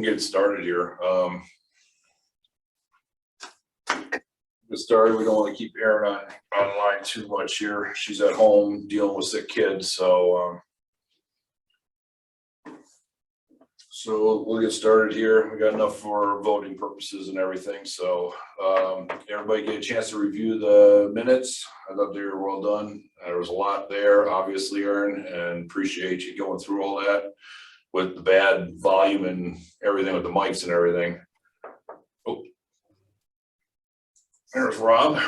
Get started here. Get started. We don't want to keep Erin online too much here. She's at home dealing with sick kids, so we'll get started here. We got enough for voting purposes and everything. So everybody get a chance to review the minutes. I thought they were well done. There was a lot there, obviously, Erin, and appreciate you going through all that with the bad volume and everything with the mics and everything. Oh, there's Rob.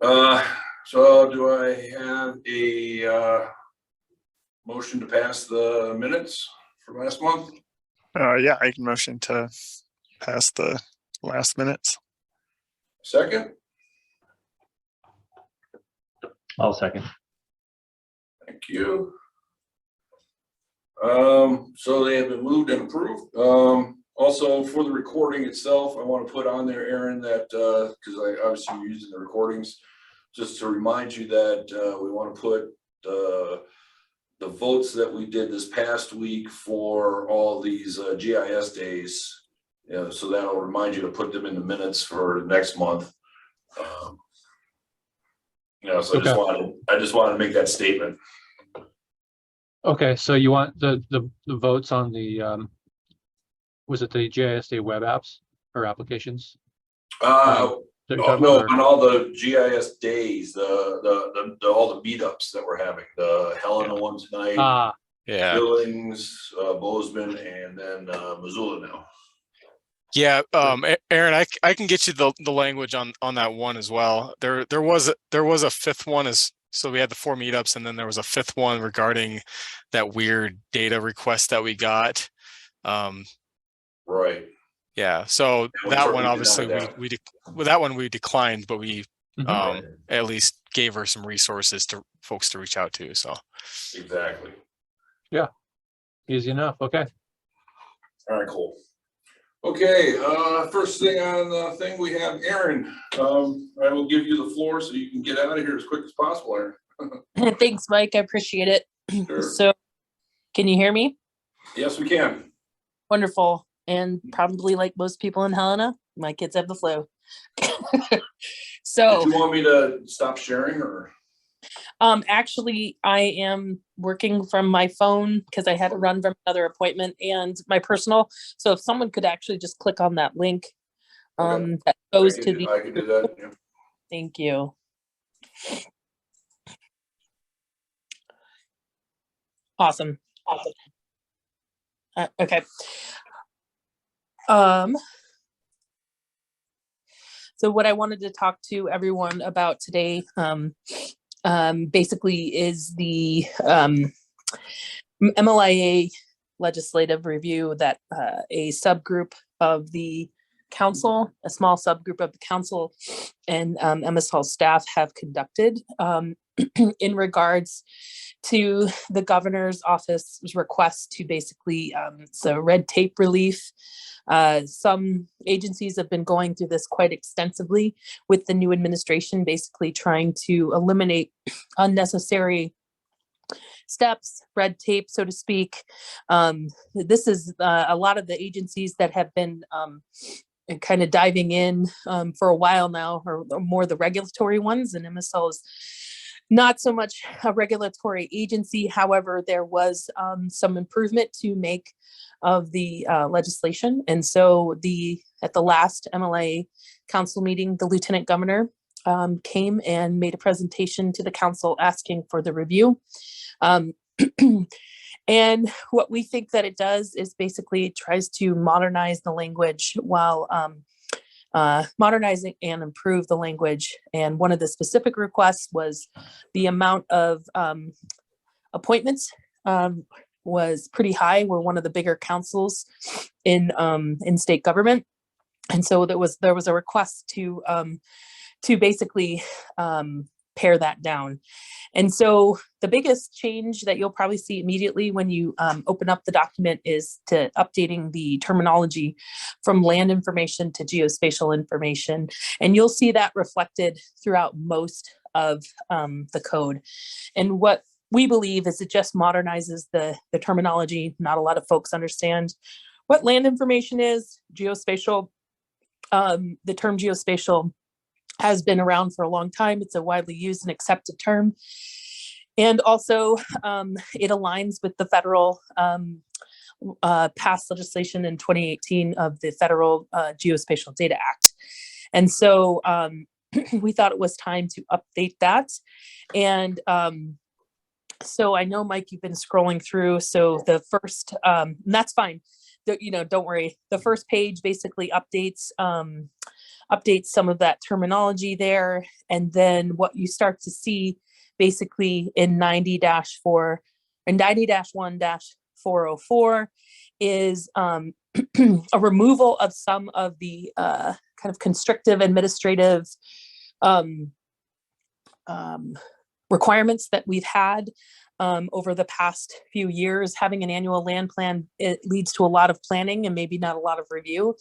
So do I have a motion to pass the minutes for last month? Yeah, I can motion to pass the last minutes. Second? I'll second. Thank you. So they have been moved and approved. Also for the recording itself, I want to put on there, Erin, that because I obviously you're using the recordings, just to remind you that we want to put the votes that we did this past week for all these GIS days. So that'll remind you to put them in the minutes for next month. So okay. I just wanted to make that statement. Okay, so you want the votes on the was it the GISD web apps or applications? No, on all the GIS days, the all the meetups that we're having, the Helena one tonight, yeah, Billings, Bozeman, and then Missoula now. Yeah, Erin, I can get you the language on that one as well. There was a fifth one, so we had the 4 meetups, and then there was a 5th one regarding that weird data request that we got. Right. Yeah. So that one obviously we declined, but we at least gave her some resources to folks to reach out to. So exactly. Yeah. Easy enough. Okay. All right. Cool. Okay, first thing on the thing we have Erin. I will give you the floor so you can get out of here as quick as possible, Erin. Thanks, Mike. I appreciate it. Sure. So, can you hear me? Yes, we can. Wonderful. And probably like most people in Helena, my kids have the flu. So, did you want me to stop sharing or? Actually, I am working from my phone because I had to run from another appointment and my personal. So if someone could actually just click on that link, that goes to the. I can do that. Yeah. Thank you. Awesome. Okay. So what I wanted to talk to everyone about today, basically is the MLIA legislative review that a subgroup of the council, a small subgroup of the council and MS Hall staff have conducted in regards to the governor's office's request to basically, so red tape relief. Some agencies have been going through this quite extensively with the new administration, basically trying to eliminate unnecessary steps, red tape, so to speak. This is a lot of the agencies that have been kind of diving in for a while now, or more the regulatory ones, and MSL is not so much a regulatory agency. However, there was some improvement to make of the legislation. And so at the last MLA council meeting, the lieutenant governor came and made a presentation to the council asking for the review. And what we think that it does is basically it tries to modernize the language while modernizing and improve the language. And one of the specific requests was the amount of appointments was pretty high. We're one of the bigger councils in state government. And so there was a request to basically pare that down. And so the biggest change that you'll probably see immediately when you open up the document is to updating the terminology from land information to geospatial information. And you'll see that reflected throughout most of the code. And what we believe is it just modernizes the terminology. Not a lot of folks understand what land information is, geospatial. The term geospatial has been around for a long time. It's a widely used and accepted term. And also it aligns with the federal passed legislation in 2018 of the Federal Geospatial Data Act. And so we thought it was time to update that. And so I know, Mike, you've been scrolling through. So the first, and that's fine. Don't worry. The first page basically updates some of that terminology there. And then what you start to see basically in 90-4 and 90-1-404 is a removal of some of the kind of constrictive administrative requirements that we've had over the past few years. Having an annual land plan, it leads to a lot of planning and maybe not a lot of review.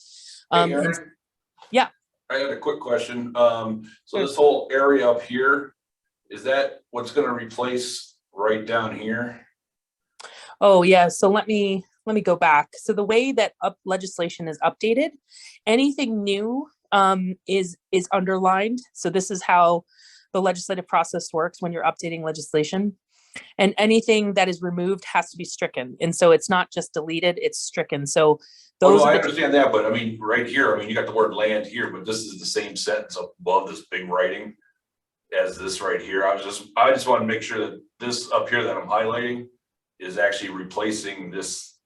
Hey, Aaron? Yeah. I had a quick question. So this whole area up here, is that what's gonna replace right down here? Oh yeah, so let me go back. So the way that legislation is updated, anything new is underlined. So this is how the legislative process works when you're updating legislation. And anything that is removed has to be stricken. And so it's not just deleted, it's stricken. So those I are the, understand that, but I mean, right here, I mean, you got the word land here, but this is the same sentence up above this big writing as this right here. I just want to make sure that this up here that I'm highlighting is actually replacing this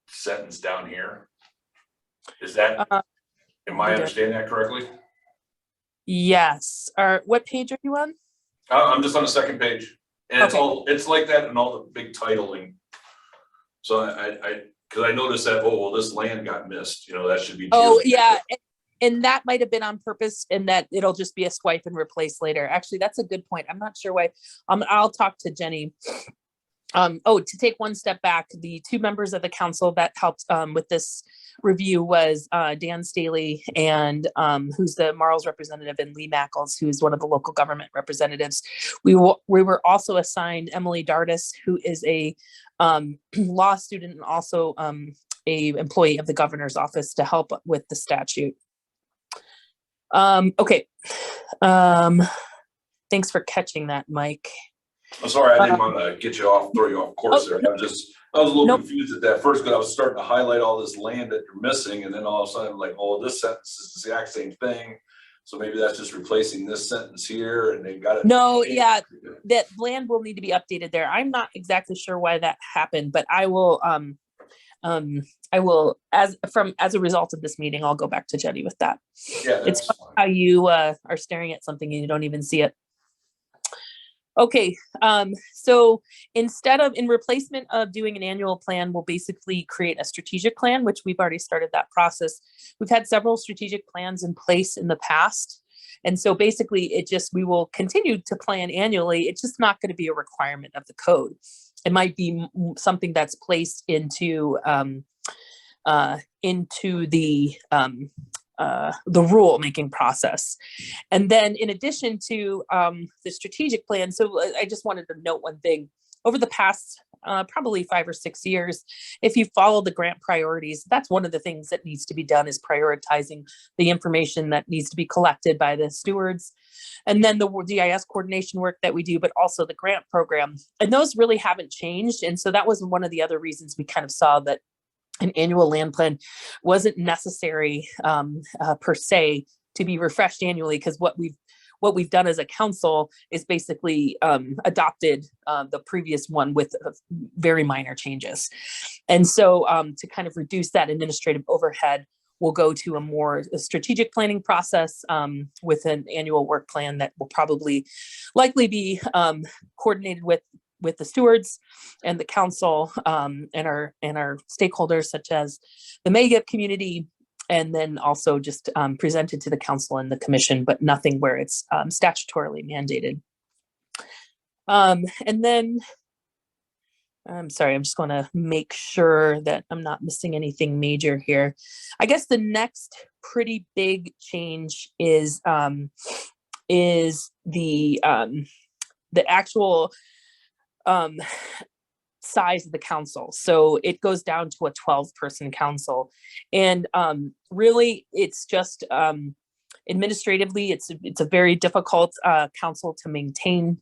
sentence down here. Is that, am I understanding that correctly? yes. What page are you on? I'm just on the second page, and it's Okay. it's like that in all the big titling. So because I noticed that, oh, well, this land got missed, that should be. Oh yeah, and that might have been on purpose, and that it'll just be a swipe and replace later. Actually, that's a good point. I'm not sure why. I'll talk to Jenny. To take one step back, the two members of the council that helped with this review was Dan Staley and who's the Marls representative, and Lee Mackles, who's one of the local government representatives. We were also assigned Emily Dardis, who is a law student and also a employee of the governor's office, to help with the statute. Okay. Thanks for catching that, Mike. I'm sorry, I didn't want to throw you off course there. I was a little confused at that first, because I was starting to highlight all this land that you're missing, and then all of a sudden I'm like, oh, this sentence is the exact same thing. So maybe that's just replacing this sentence here, and they've got it. No, yeah, that land will need to be updated there. I'm not exactly sure why that happened, but I will as a result of this meeting, I'll go back to Jenny with that. Yeah, it's fine. how you are staring at something and you don't even see it. Okay, so in replacement of doing an annual plan, we'll basically create a strategic plan, which we've already started that process. We've had several strategic plans in place in the past. And so basically we will continue to plan annually. It's just not going to be a requirement of the code. It might be something that's placed into the rule making process. And then in addition to the strategic plan, so I just wanted to note one thing. Over the past probably 5 or 6 years, if you follow the grant priorities, that's one of the things that needs to be done, is prioritizing the information that needs to be collected by the stewards. And then the GIS coordination work that we do, but also the grant program. And those really haven't changed. And so that was one of the other reasons we kind of saw that an annual land plan wasn't necessary per se to be refreshed annually, because what we've done as a council is basically adopted the previous one with very minor changes. And so to kind of reduce that administrative overhead, we'll go to a more strategic planning process with an annual work plan that will likely be coordinated with the stewards and the council and our stakeholders, such as the Magip community, and then also just presented to the council and the commission, but nothing where it's statutorily mandated. And then, I'm sorry, I'm just going to make sure that I'm not missing anything major here. I guess the next pretty big change is the actual um, size of the council. So it goes down to a 12-person council. And really, it's just administratively, it's a very difficult council to maintain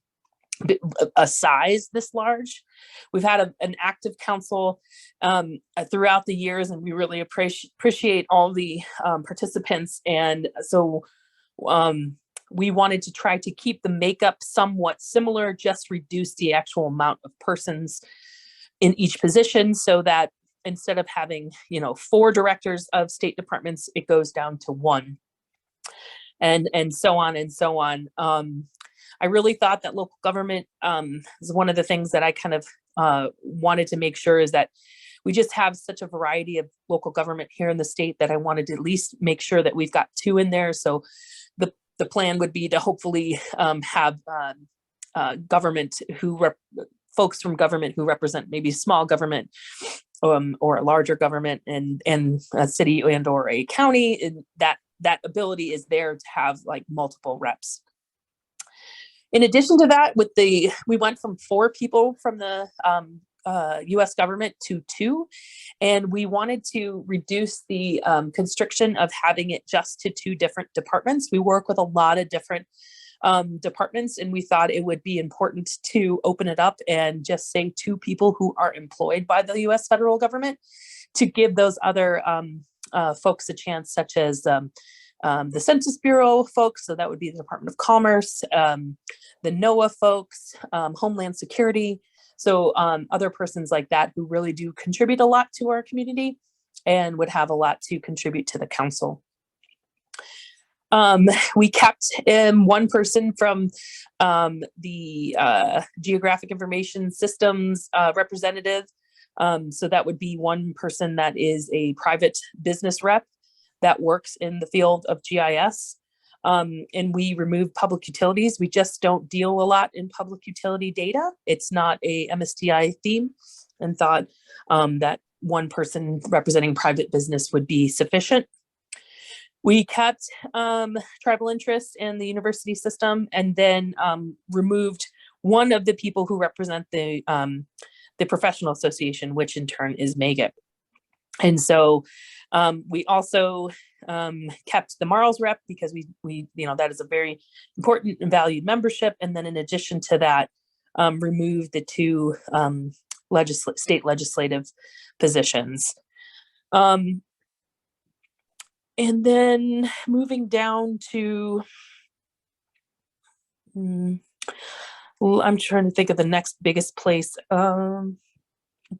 a size this large. We've had an active council throughout the years, and we really appreciate all the participants. And so we wanted to try to keep the makeup somewhat similar, just reduce the actual amount of persons in each position, so that instead of having 4 directors of state departments, it goes down to 1, and so on and so on. I really thought that local government is one of the things that I kind of wanted to make sure is that we just have such a variety of local government here in the state that I wanted to at least make sure that we've got 2 in there. So the plan would be to hopefully have government folks from government who represent maybe small government or a larger government and a city and or a county, and that ability is there to have like multiple reps. In addition to that, we went from 4 people from the US government to 2, and we wanted to reduce the constriction of having it just to 2 different departments. We work with a lot of different departments, and we thought it would be important to open it up and just say 2 people who are employed by the US federal government, to give those other folks a chance, such as the Census Bureau folks, so that would be the Department of Commerce, the NOAA folks, Homeland Security, so other persons like that who really do contribute a lot to our community and would have a lot to contribute to the council. We kept 1 person from the Geographic Information Systems representative, so that would be 1 person that is a private business rep that works in the field of GIS. And we remove public utilities. We just don't deal a lot in public utility data. It's not a MSDI theme, and thought that 1 person representing private business would be sufficient. We kept tribal interests in the university system, and then removed 1 of the people who represent the professional association, which in turn is Magip. And so we also kept the Marls rep, because we that is a very important and valued membership. And then in addition to that, removed the 2 state legislative positions. And then moving down to, I'm trying to think of the next biggest place.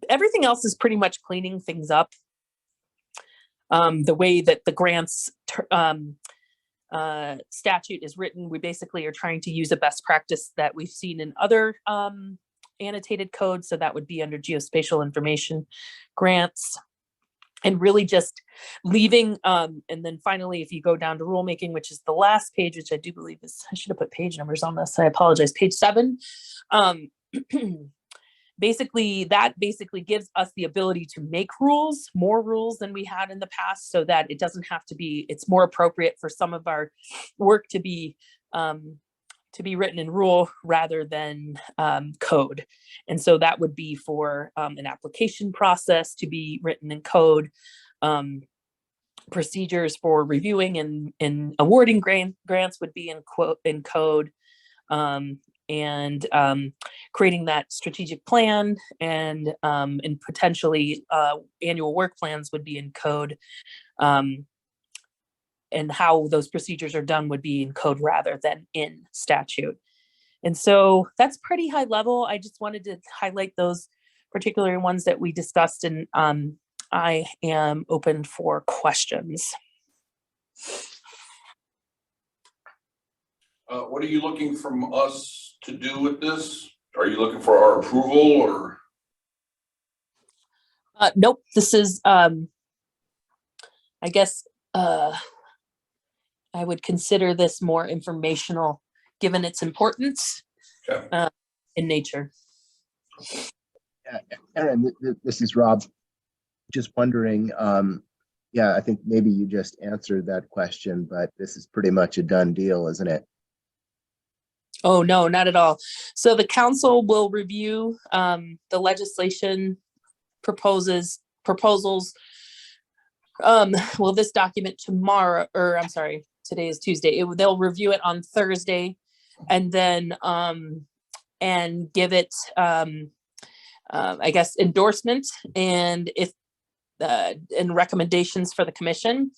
Everything else is pretty much cleaning things up. The way that the grants statute is written, we basically are trying to use a best practice that we've seen in other annotated codes. So that would be under geospatial information grants, and really just leaving. And then finally, if you go down to rulemaking, which is the last page, which I do believe is, I should have put page numbers on this, I apologize, page 7. That basically gives us the ability to make rules, more rules than we had in the past, so that it doesn't have to be, it's more appropriate for some of our work to be written in rule rather than code. And so that would be for an application process to be written in code, procedures for reviewing and awarding grants would be in code, and creating that strategic plan and potentially annual work plans would be in code, and how those procedures are done would be in code rather than in statute. And so that's pretty high level. I just wanted to highlight those particular ones that we discussed, and I am open for questions. What are you looking from us to do with this? Are you looking for our approval, or? Nope, this is, I guess, I would consider this more informational, given its importance in nature. Aaron, this is Rob. Just wondering, yeah, I think maybe you just answered that question, but this is pretty much a done deal, isn't it? Oh, no, not at all. So the council will review the legislation proposals. Well, this document tomorrow, or I'm sorry, today is Tuesday. They'll review it on Thursday and then and give it I guess endorsement and if and recommendations for the commission.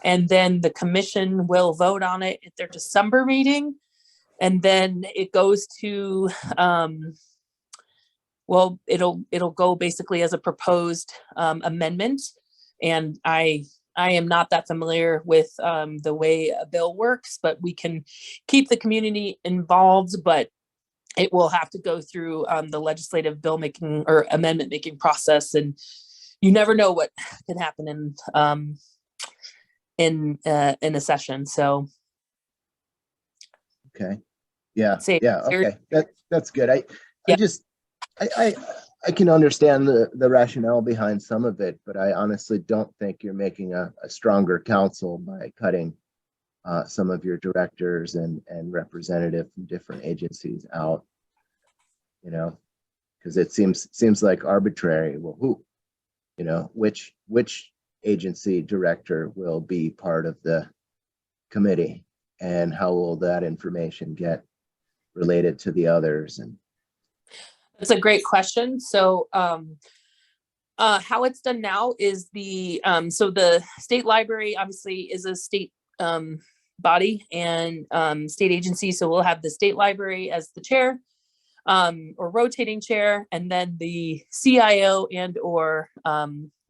And then the commission will vote on it at their December meeting. And then it goes to, well, it'll go basically as a proposed amendment. And I am not that familiar with the way a bill works, but we can keep the community involved, but it will have to go through the legislative bill making or amendment making process. And you never know what can happen in a session. So. Okay. Yeah, Say yeah, here- okay, that's good. I Yeah. just, I can understand the rationale behind some of it, but I honestly don't think you're making a stronger council by cutting some of your directors and representative from different agencies out. You know, because it seems like arbitrary. Well, who, you know, which agency director will be part of the committee, and how will that information get related to the others? And That's a great question. So how it's done now is so the state library obviously is a state body and state agency. So we'll have the state library as the chair or rotating chair, and then the CIO and or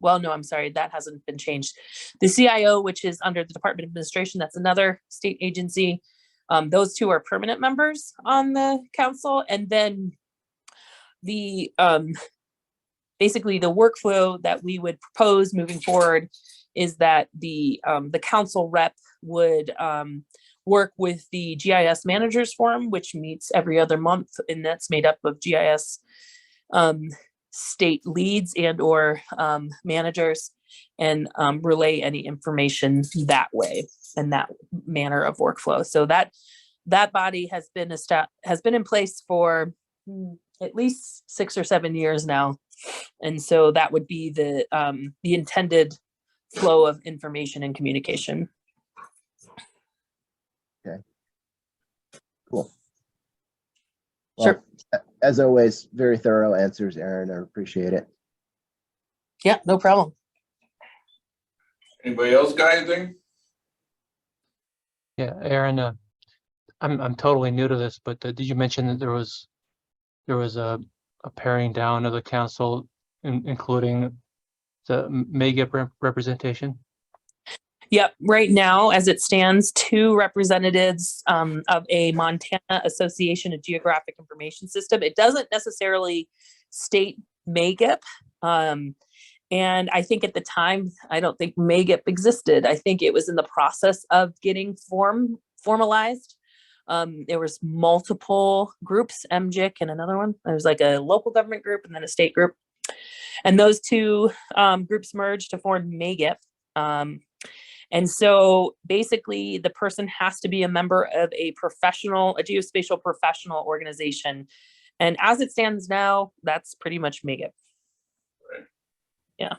well, no, I'm sorry, that hasn't been changed. The CIO, which is under the Department of Administration, that's another state agency. Those two are permanent members on the council. And then the basically the workflow that we would propose moving forward is that the council rep would work with the GIS Managers Forum, which meets every other month, and that's made up of GIS state leads and or managers, and relay any information that way and that manner of workflow. So that body has been in place for at least 6 or 7 years now, and so that would be the intended flow of information and communication. cool. Sure. Well, as always, very thorough answers, Aaron. I appreciate it. Yeah, no problem. Anybody else got anything? Yeah, Aaron, I'm totally new to this, but did you mention that there was a paring down of the council, including the Magip representation? Yep, right now, as it stands, 2 representatives of a Montana Association of Geographic Information System. It doesn't necessarily state Magip. And I think at the time, I don't think Magip existed. I think it was in the process of getting formalized. There was multiple groups, MGIC and another one. There was like a local government group and then a state group. And those 2 groups merged to form Magip. And so basically the person has to be a member of a geospatial professional organization. And as it stands now, that's pretty much Magip. Right. Yeah.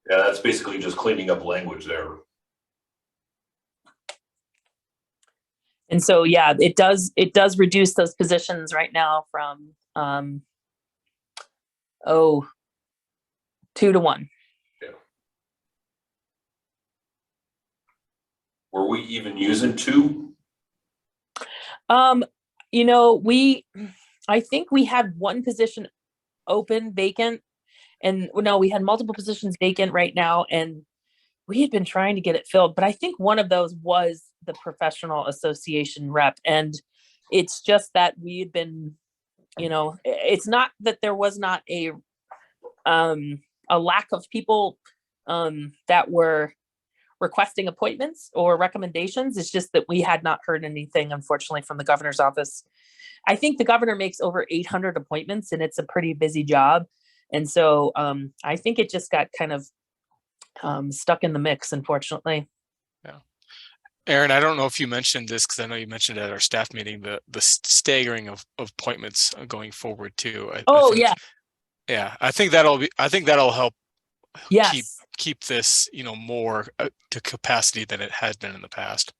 Yeah, that's basically just cleaning up language there. And so, yeah, it does reduce those positions right now from 2 to 1. Were we even using 2? You know, I think we had 1 position open, vacant, and no, we had multiple positions vacant right now, and we had been trying to get it filled, but I think one of those was the professional association rep. And it's just that we had been, you know, it's not that there was not a lack of people that were requesting appointments or recommendations. It's just that we had not heard anything, unfortunately, from the governor's office. I think the governor makes over 800 appointments, and it's a pretty busy job. And so I think it just got kind of stuck in the mix, unfortunately. Yeah. Aaron, I don't know if you mentioned this because I know you mentioned it at our staff meeting, the staggering of appointments going forward too. I Oh, think, yeah, yeah, I think that'll help yes. keep this, more to capacity than it has been in the past.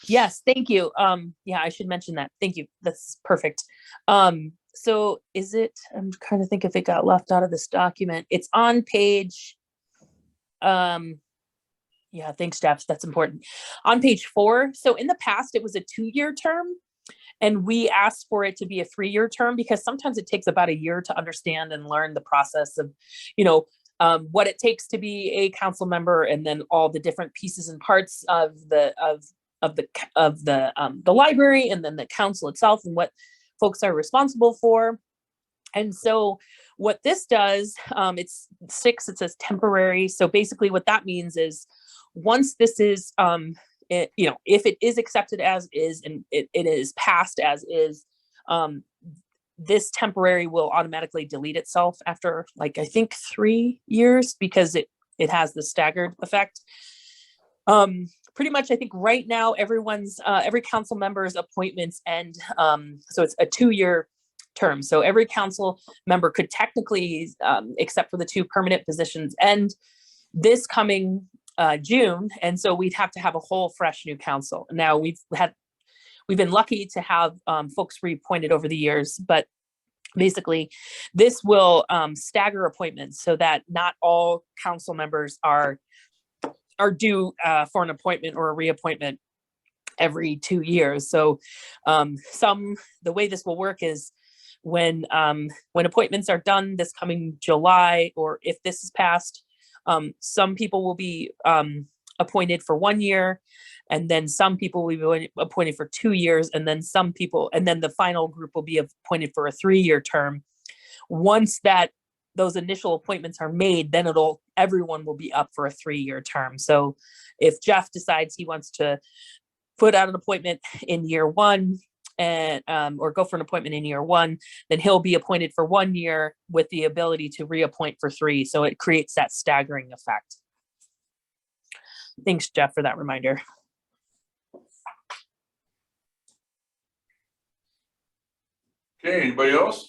Yes, thank you. Yeah, I should mention that. Thank you. That's perfect. So is it, I'm trying to think if it got left out of this document. It's on page, yeah, thanks, Jeff. That's important. On page 4. So in the past, it was a 2-year term. And we asked for it to be a 3-year term because sometimes it takes about a year to understand and learn the process of, what it takes to be a council member, and then all the different pieces and parts of the library, and then the council itself, and what folks are responsible for. And so what this does, it's 6, it says temporary. So basically what that means is once this is, if it is accepted as is, and it is passed as is, this temporary will automatically delete itself after, like, I think 3 years, because it has the staggered effect. Pretty much, I think right now everyone's every council member's appointments end. So it's a 2-year term. So every council member could technically, except for the 2 permanent positions, end this coming June. And so we'd have to have a whole fresh new council. Now we've been lucky to have folks reappointed over the years, but basically this will stagger appointments so that not all council members are due for an appointment or a reappointment every 2 years. So the way this will work is when appointments are done this coming July, or if this is passed, some people will be appointed for 1 year, and then some people will be appointed for 2 years, and then the final group will be appointed for a 3-year term. Once those initial appointments are made, then everyone will be up for a 3-year term. So if Jeff decides he wants to put out an appointment in year 1, and or go for an appointment in year 1, then he'll be appointed for 1 year with the ability to reappoint for 3. So it creates that staggering effect. Thanks, Jeff, for that reminder. Okay, anybody else?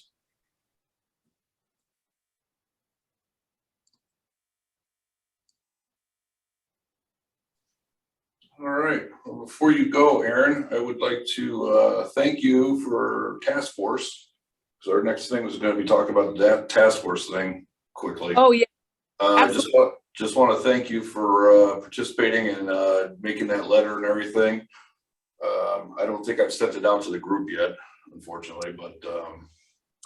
All right, well, before you go, Aaron, I would like to thank you for task force. So our next thing was going to be talking about that task force thing quickly. Oh, yeah. Just want to thank you for participating and making that letter and everything. I don't think I've sent it out to the group yet, unfortunately, but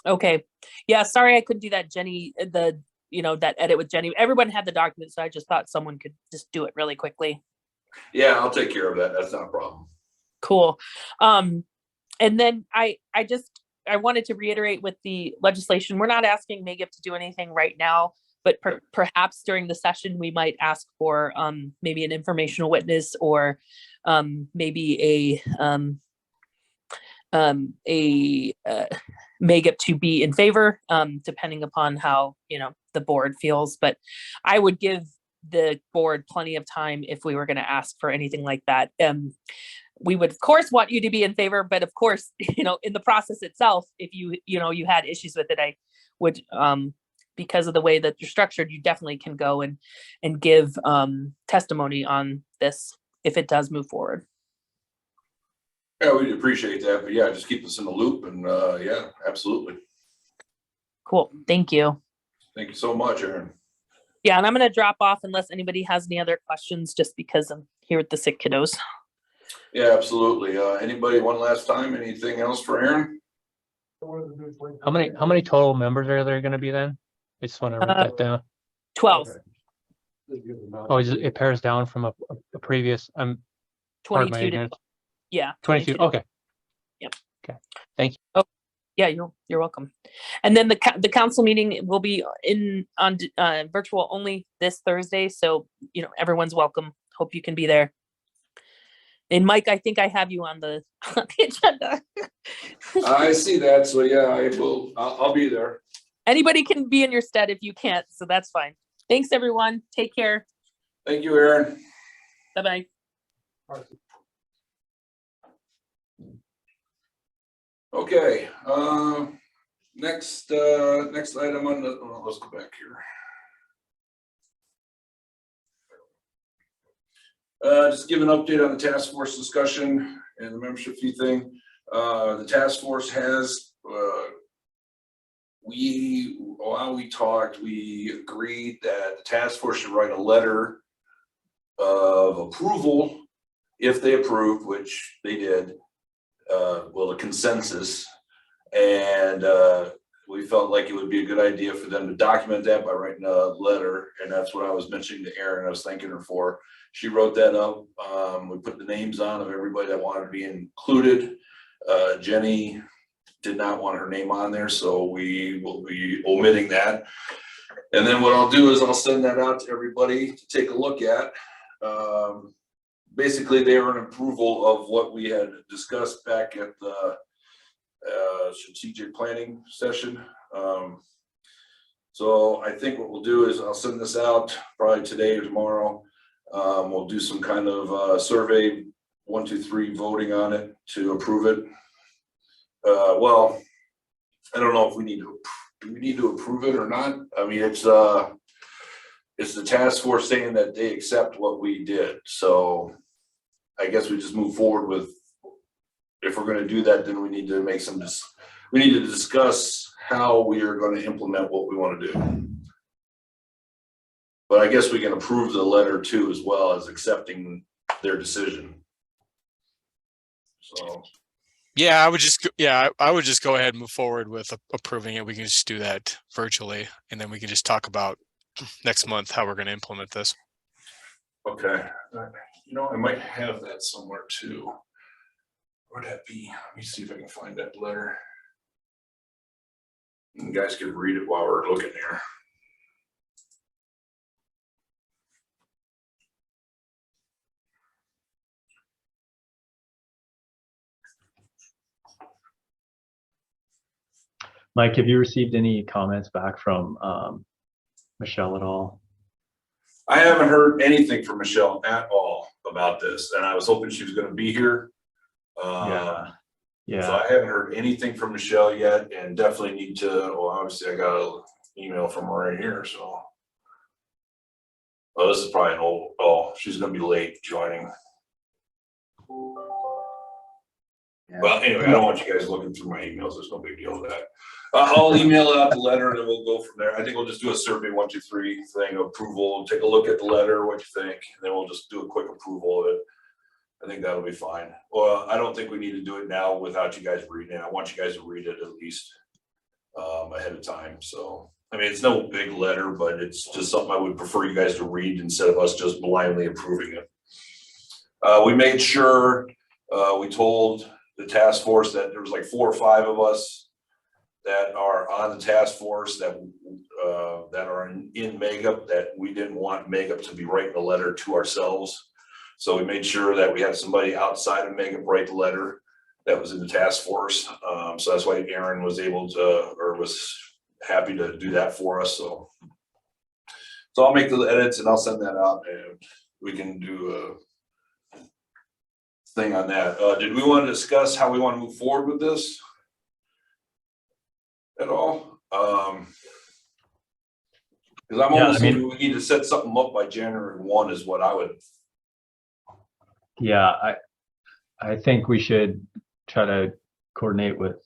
Okay. Yeah, sorry I couldn't do that, Jenny, that edit with Jenny. Everyone had the document, so I just thought someone could just do it really quickly. yeah, I'll take care of that. That's not a problem. Cool. And then I wanted to reiterate with the legislation, we're not asking Magip to do anything right now, but perhaps during the session, we might ask for maybe an informational witness, or maybe a Magip to be in favor, depending upon how the board feels. But I would give the board plenty of time if we were going to ask for anything like that. We would of course want you to be in favor, but of course, in the process itself, if you had issues with it, I would, because of the way that you're structured, you definitely can go and give testimony on this if it does move forward. Yeah, we'd appreciate that, but yeah, just keep us in the loop, and yeah, absolutely. Cool, thank you. Thank you so much, Aaron. Yeah, and I'm going to drop off unless anybody has any other questions, just because I'm here with the sick kiddos. Yeah, absolutely. Anybody, one last time, anything else for Aaron? How many total members are there gonna be then? I just want to write that down. 12, Oh, it pairs down from a previous, pardon my 22 to, ignorance. yeah. 22, okay. Yep. Okay, thank you. Yeah, you're welcome. And then the council meeting will be on virtual only this Thursday, so everyone's welcome. Hope you can be there. And Mike, I think I have you on the agenda. I see that, so yeah, I'll be there. Anybody can be in your stead if you can't, so that's fine. Thanks, everyone. Take care. Thank you, Aaron. Bye-bye. Okay, next item on the, well, let's go back here. Just give an update on the task force discussion and the membership fee thing. The task force has, while we talked, we agreed that the task force should write a letter of approval if they approved, which they did, well, a consensus. And we felt like it would be a good idea for them to document that by writing a letter. And that's what I was mentioning to Erin, I was thanking her for. She wrote that up. We put the names on of everybody that wanted to be included. Jenny did not want her name on there, so we will be omitting that. And then what I'll do is I'll send that out to everybody to take a look at. Basically, they were an approval of what we had discussed back at the strategic planning session. So I think what we'll do is I'll send this out probably today or tomorrow. We'll do some kind of survey, 1, 2, 3 voting on it to approve it. Well, I don't know if we need to, do we need to approve it or not? I mean, it's the task force saying that they accept what we did. So I guess we just move forward with, if we're going to do that, then we need to make some, we need to discuss how we are going to implement what we want to do. But I guess we can approve the letter too, as well as accepting their decision. So. Yeah, I would just go ahead and move forward with approving it. We can just do that virtually, and then we can just talk about next month how we're going to implement this. Okay. You know, I might have that somewhere too. Where'd that be? Let me see if I can find that letter. You guys can read it while we're looking here. Mike, have you received any comments back from Michelle at all? I haven't heard anything from Michelle at all about this, and I was hoping she was going to be here. Yeah. So I haven't heard anything from Michelle yet, and definitely need to. Well, obviously I got an email from her right here. So, oh, this is probably an old. Oh, she's going to be late joining. Yeah. Well, anyway, I don't want you guys looking through my emails. There's no big deal with that. I'll email out the letter and then we'll go from there. I think we'll just do a survey 1, 2, 3 thing of approval. Take a look at the letter, what you think, and then we'll just do a quick approval of it. I think that'll be fine. Well, I don't think we need to do it now without you guys reading it. I want you guys to read it at least ahead of time. So, I mean, it's no big letter, but it's just something I would prefer you guys to read instead of us just blindly approving it. We made sure we told the task force that there was like 4 or 5 of us that are on the task force that are in Magip, that we didn't want Magip to be writing a letter to ourselves. So we made sure that we had somebody outside of Magip write the letter that was in the task force. So that's why Erin was able to, or was happy to do that for us. So I'll make the edits and I'll send that out and we can do a thing on that. Did we want to discuss how we want to move forward with this at all? Because I'm almost thinking we need to set something up by January 1 is what I would. Yeah, I think we should try to coordinate with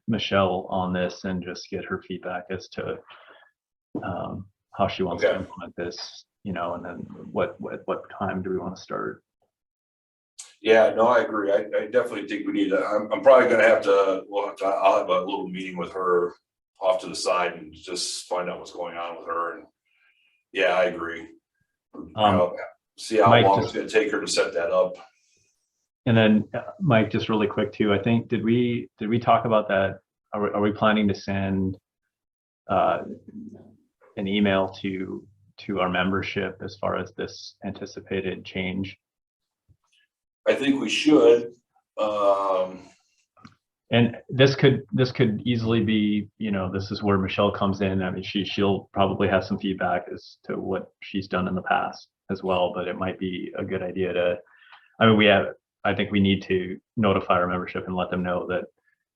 Michelle on this and just get her feedback as to how she wants to implement this, you know, and then what time do we want to start? Yeah, no, I agree. I definitely think we need to. I'm probably going to have to. I'll have a little meeting with her off to the side and just find out what's going on with her. And yeah, I agree. See how Mike, long it's going to take her to set that up. And then Mike, just really quick too, I think, did we talk about that? Are we planning to send an email to our membership as far as this anticipated change? I think we should. And this could easily be, you know, this is where Michelle comes in. I mean, she'll probably have some feedback as to what she's done in the past as well, but it might be a good idea to, I mean, I think we need to notify our membership and let them know that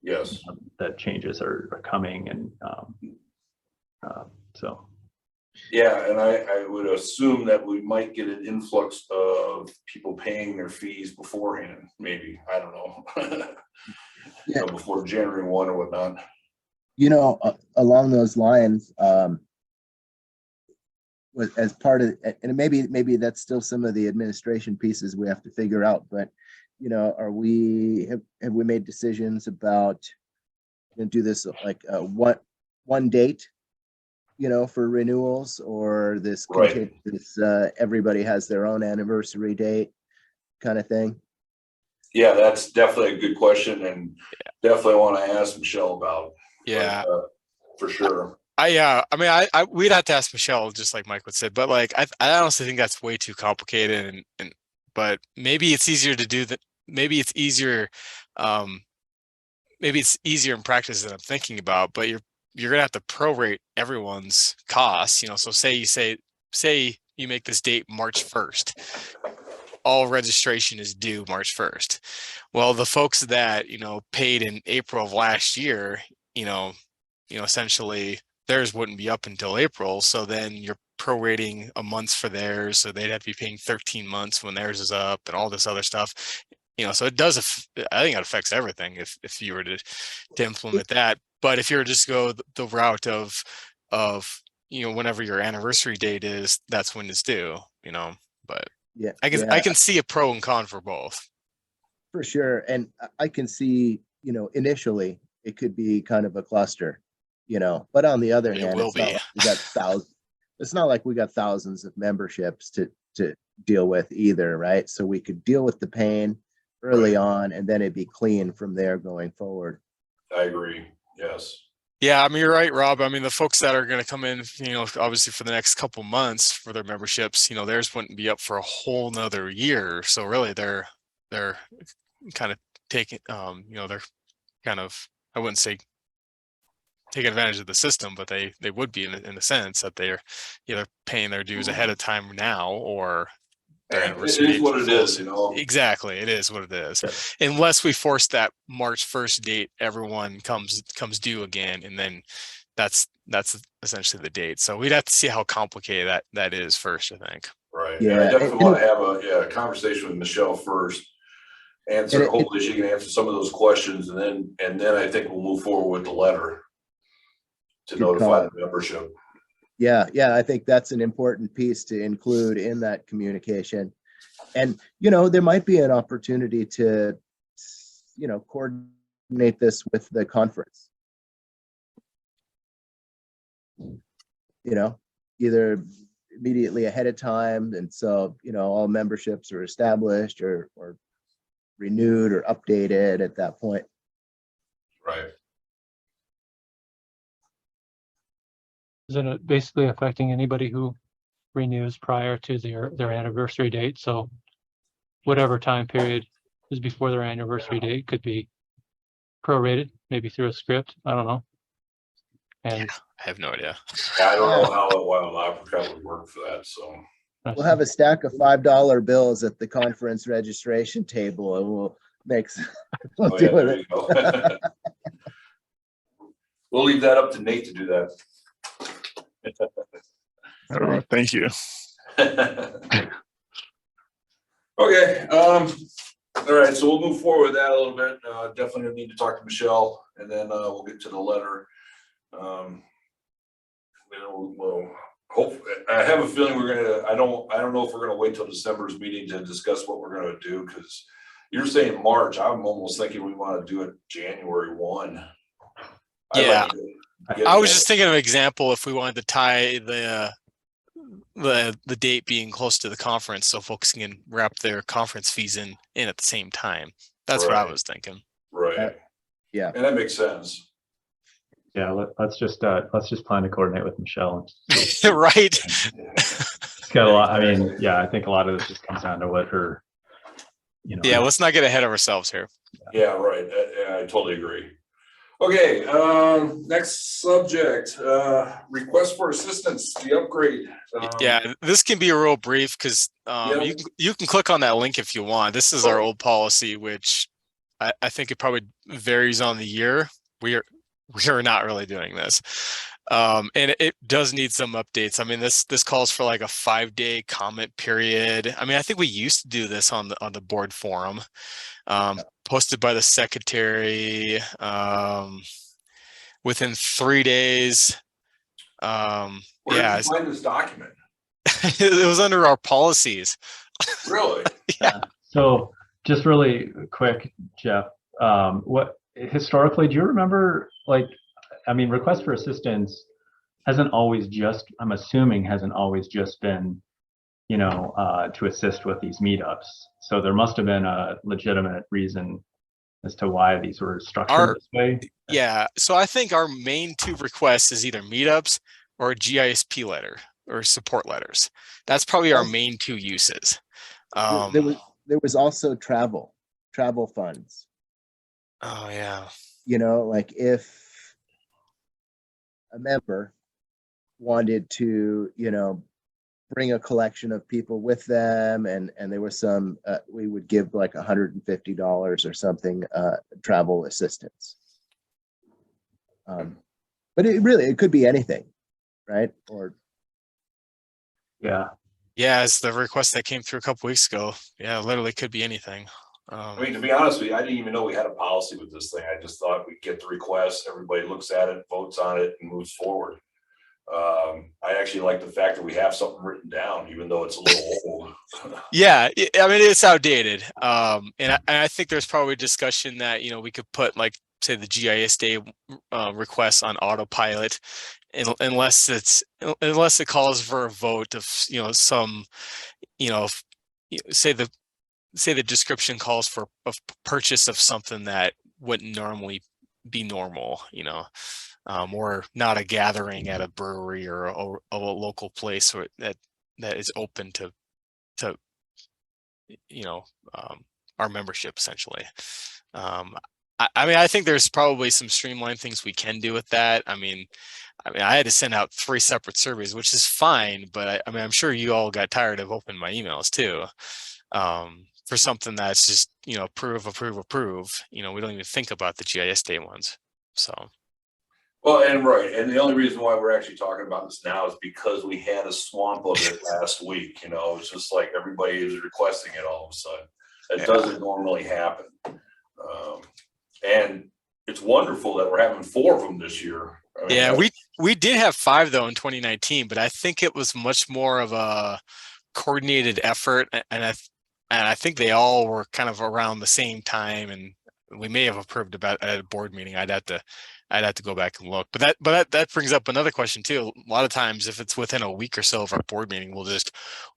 Yes. that changes are coming, and so. Yeah, and I would assume that we might get an influx of people paying their fees beforehand, maybe, I don't know. You know, before January 1 or whatnot. You know, along those lines, as part of, and maybe that's still some of the administration pieces we have to figure out, but you know, have we made decisions about do this like one date, you know, for renewals, or this Right. everybody has their own anniversary date kind of thing? Yeah, that's definitely a good question, and definitely want to ask Michelle about. Yeah. But, for sure. I mean, I we'd have to ask Michelle, just like Mike would say, but like I honestly think that's way too complicated, and but maybe it's easier to do that. Maybe it's easier, maybe it's easier in practice than I'm thinking about. But you're gonna have to prorate everyone's costs. You know, so say you make this date March 1st. All registration is due March 1st. Well, the folks that, you know, paid in April of last year, you know, essentially theirs wouldn't be up until April. So then you're prorating a month for theirs. So they'd have to be paying 13 months when theirs is up and all this other stuff. You know, so it does, I think it affects everything if you were to implement that. But if you were just go the route of, you know, whenever your anniversary date is, that's when it's due, you know, but Yeah, I can see a pro and con for both. for sure. And I can see, you know, initially it could be kind of a cluster, you know, but on the other It hand, will it's not be. like we got thousands. It's not like we got thousands of memberships to deal with either, right? So we could deal with the pain early on, and then it'd be clean from there going forward. I agree. Yes. Yeah, I mean, you're right, Rob. I mean, the folks that are going to come in, you know, obviously for the next couple months for their memberships, you know, theirs wouldn't be up for a whole nother year. So really they're kind of taking, you know, they're kind of, I wouldn't say taking advantage of the system, but they would be in a sense that they're either paying their dues ahead of time now, or their It anniversary is date what it falls. is, you know. Exactly, it is what it is. Yeah. Unless we force that March 1st date, everyone comes due again, and then that's essentially the date. So we'd have to see how complicated that is first, I think. Right. Yeah, And I definitely and- want to have a conversation with Michelle first. Answer, And hopefully she can answer some of those questions, and then I think we'll move forward with the letter to Good notify call. the membership. Yeah, I think that's an important piece to include in that communication. And, you know, there might be an opportunity to, you know, coordinate this with the conference. You know, either immediately ahead of time, and so, you know, all memberships are established or renewed or updated at that point. Right. Isn't it basically affecting anybody who renews prior to their anniversary date? So whatever time period is before their anniversary date could be prorated, maybe through a script. I don't know. And I have no idea. I don't know how Wild Apricot would work for that, so. We'll have a stack of $5 bills at the conference registration table, and we'll we'll Oh, deal yeah, with there it. you go. We'll leave that up to Nate to do that. Thank you. Okay, all right, so we'll move forward with that a little bit. Definitely gonna need to talk to Michelle, and then we'll get to the letter. You know, we'll hope, I have a feeling we're gonna, I don't know if we're gonna wait till December's meeting to discuss what we're gonna do, because you're saying March, I'm almost thinking we want to do it January 1. I'd Yeah. like to get I was that. just thinking of an example if we wanted to tie the date being close to the conference, so folks can wrap their conference fees in at the same time. That's what I Right. was thinking. Right. Yeah. And that makes sense. Yeah, let's just plan to coordinate with Michelle. Right. It's got a lot. I mean, yeah, I think a lot of this just comes down to what her, you know. Yeah, let's not get ahead of ourselves here. Yeah, right. I totally agree. Okay, next subject, request for assistance, the upgrade. Yeah, this can be a real brief because Yeah. you can click on that link if you want. This is our old policy, which I think it probably varies on the year. We are not really doing this. And it does need some updates. I mean, this calls for like a 5-day comment period. I mean, I think we used to do this on the board forum, posted by the secretary, within 3 days. Where Yeah, did you find this document? it was under our policies. Really? Yeah. So just really quick, Jeff, what historically, do you remember, like, I mean, request for assistance hasn't always just, I'm assuming hasn't always just been, to assist with these meetups. So there must have been a legitimate reason as to why these were structured this way. Yeah, so I think our main 2 requests is either meetups or a GISP letter or support letters. That's probably our main 2 uses. There was also travel funds. Oh yeah. Like if a member wanted to, bring a collection of people with them, and there was some, we would give like $150 or something, travel assistance. But it could be anything, right? Or yeah, it's the request that came through a couple weeks ago. Yeah, literally could be anything. I mean, to be honest with you, I didn't even know we had a policy with this thing. I just thought we'd get the request, everybody looks at it, votes on it, and moves forward. I actually like the fact that we have something written down, even though it's a little old. Yeah, I mean, it's outdated. And I think there's probably discussion that, we could put, like, say, the GIS day requests on autopilot, unless it calls for a vote of, some, say the description calls for a purchase of something that wouldn't normally be normal, or not a gathering at a brewery or a local place that is open to our membership, essentially. I mean, I think there's probably some streamlined things we can do with that. I mean, I had to send out 3 separate surveys, which is fine, but I mean, I'm sure you all got tired of opening my emails too. For something that's just, approve. We don't even think about the GIS day ones. So. Well, and right, and the only reason why we're actually talking about this now is because we had a swamp of it last week. It's just like everybody is requesting it all of a sudden. It doesn't normally happen. And it's wonderful that we're having 4 of them this year. I mean, yeah, we did have 5 though in 2019, but I think it was much more of a coordinated effort, and I think they all were kind of around the same time, and we may have approved about at a board meeting. I'd have to go back and look. But that brings up another question too. A lot of times, if it's within a week or so of our board meeting, we'll just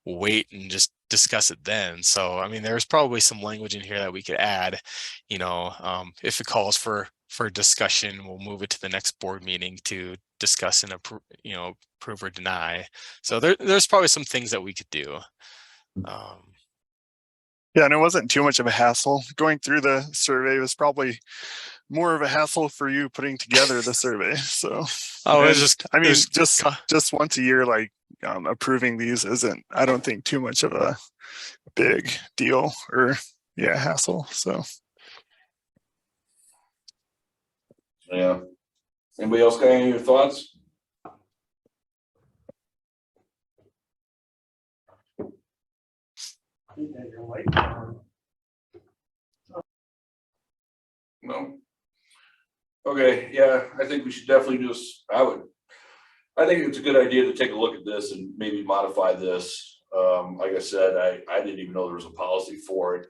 wait and just discuss it then. So I mean, there's probably some language in here that we could add. If it calls for discussion, we'll move it to the next board meeting to discuss and approve or deny. So there's probably some things that we could do. Yeah, and it wasn't too much of a hassle. Going through the survey was probably more of a hassle for you putting together the survey. So, just once a year, like approving these isn't, I don't think, too much of a big deal or hassle. So, yeah. Anybody else got any of your thoughts? No. Okay, yeah, I think we should definitely I think it's a good idea to take a look at this and maybe modify this. Like I said, I didn't even know there was a policy for it.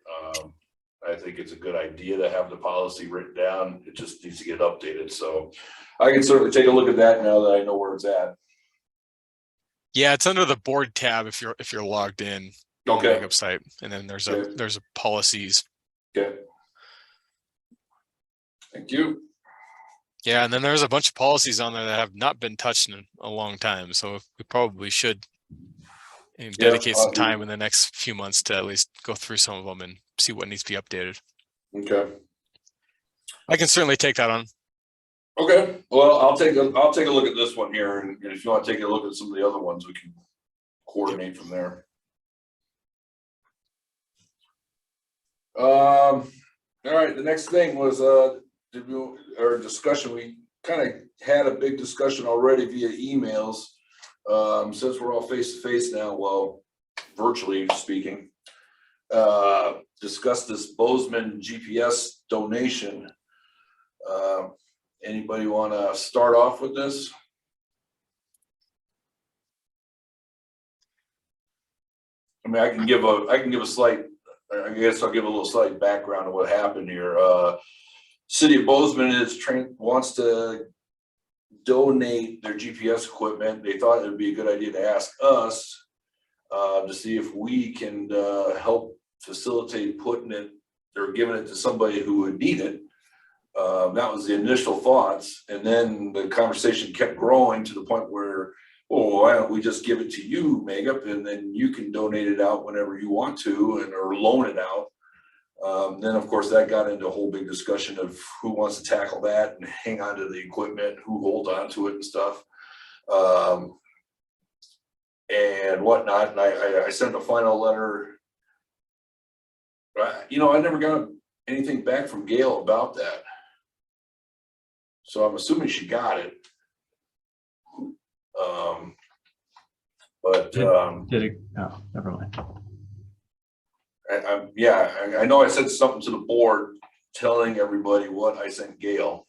I think it's a good idea to have the policy written down. It just needs to get updated. So I can certainly take a look at that now that I know where it's at. Yeah, it's under the board tab if you're logged in. Okay. On the website, and then there's a policies. Okay. Thank you. Yeah, and then there's a bunch of policies on there that have not been touched in a long time. So we probably should dedicate some time in the next few months to at least go through some of them and see what needs to be updated. Okay. I can certainly take that on. Okay. Well, I'll take a look at this one here, and if you want to take a look at some of the other ones, we can coordinate from there. All right, the next thing was, our discussion, we kind of had a big discussion already via emails. Since we're all face to face now, well, virtually speaking, discuss this Bozeman GPS donation. Anybody want to start off with this? I mean, I can give a slight, I guess I'll give a little slight background of what happened here. City of Bozeman wants to donate their GPS equipment. They thought it'd be a good idea to ask us to see if we can help facilitate putting it or giving it to somebody who would need it. That was the initial thoughts, and then the conversation kept growing to the point where, oh, why don't we just give it to you, Magip, and then you can donate it out whenever you want to, and or loan it out. Then, of course, that got into a whole big discussion of who wants to tackle that and hang on to the equipment, who holds on to it and stuff, and whatnot. And I sent a final letter. You know, I never got anything back from Gail about that, so I'm assuming she got it. Did it? Oh, never mind. I know I said something to the board telling everybody what I sent Gail.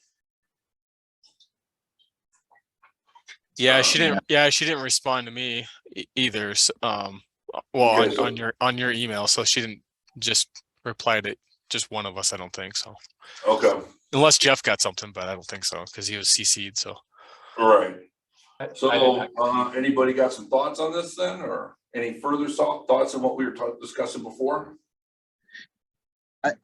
Yeah, she didn't. Yeah, she didn't respond to me either. So, well, Okay, so- on your email, so she didn't just reply to just one of us. I don't think so. Okay, Unless Jeff got something, but I don't think so because he was CC'd. So all right. I did So, not- anybody got some thoughts on this then, or any further thoughts on what we were discussing before?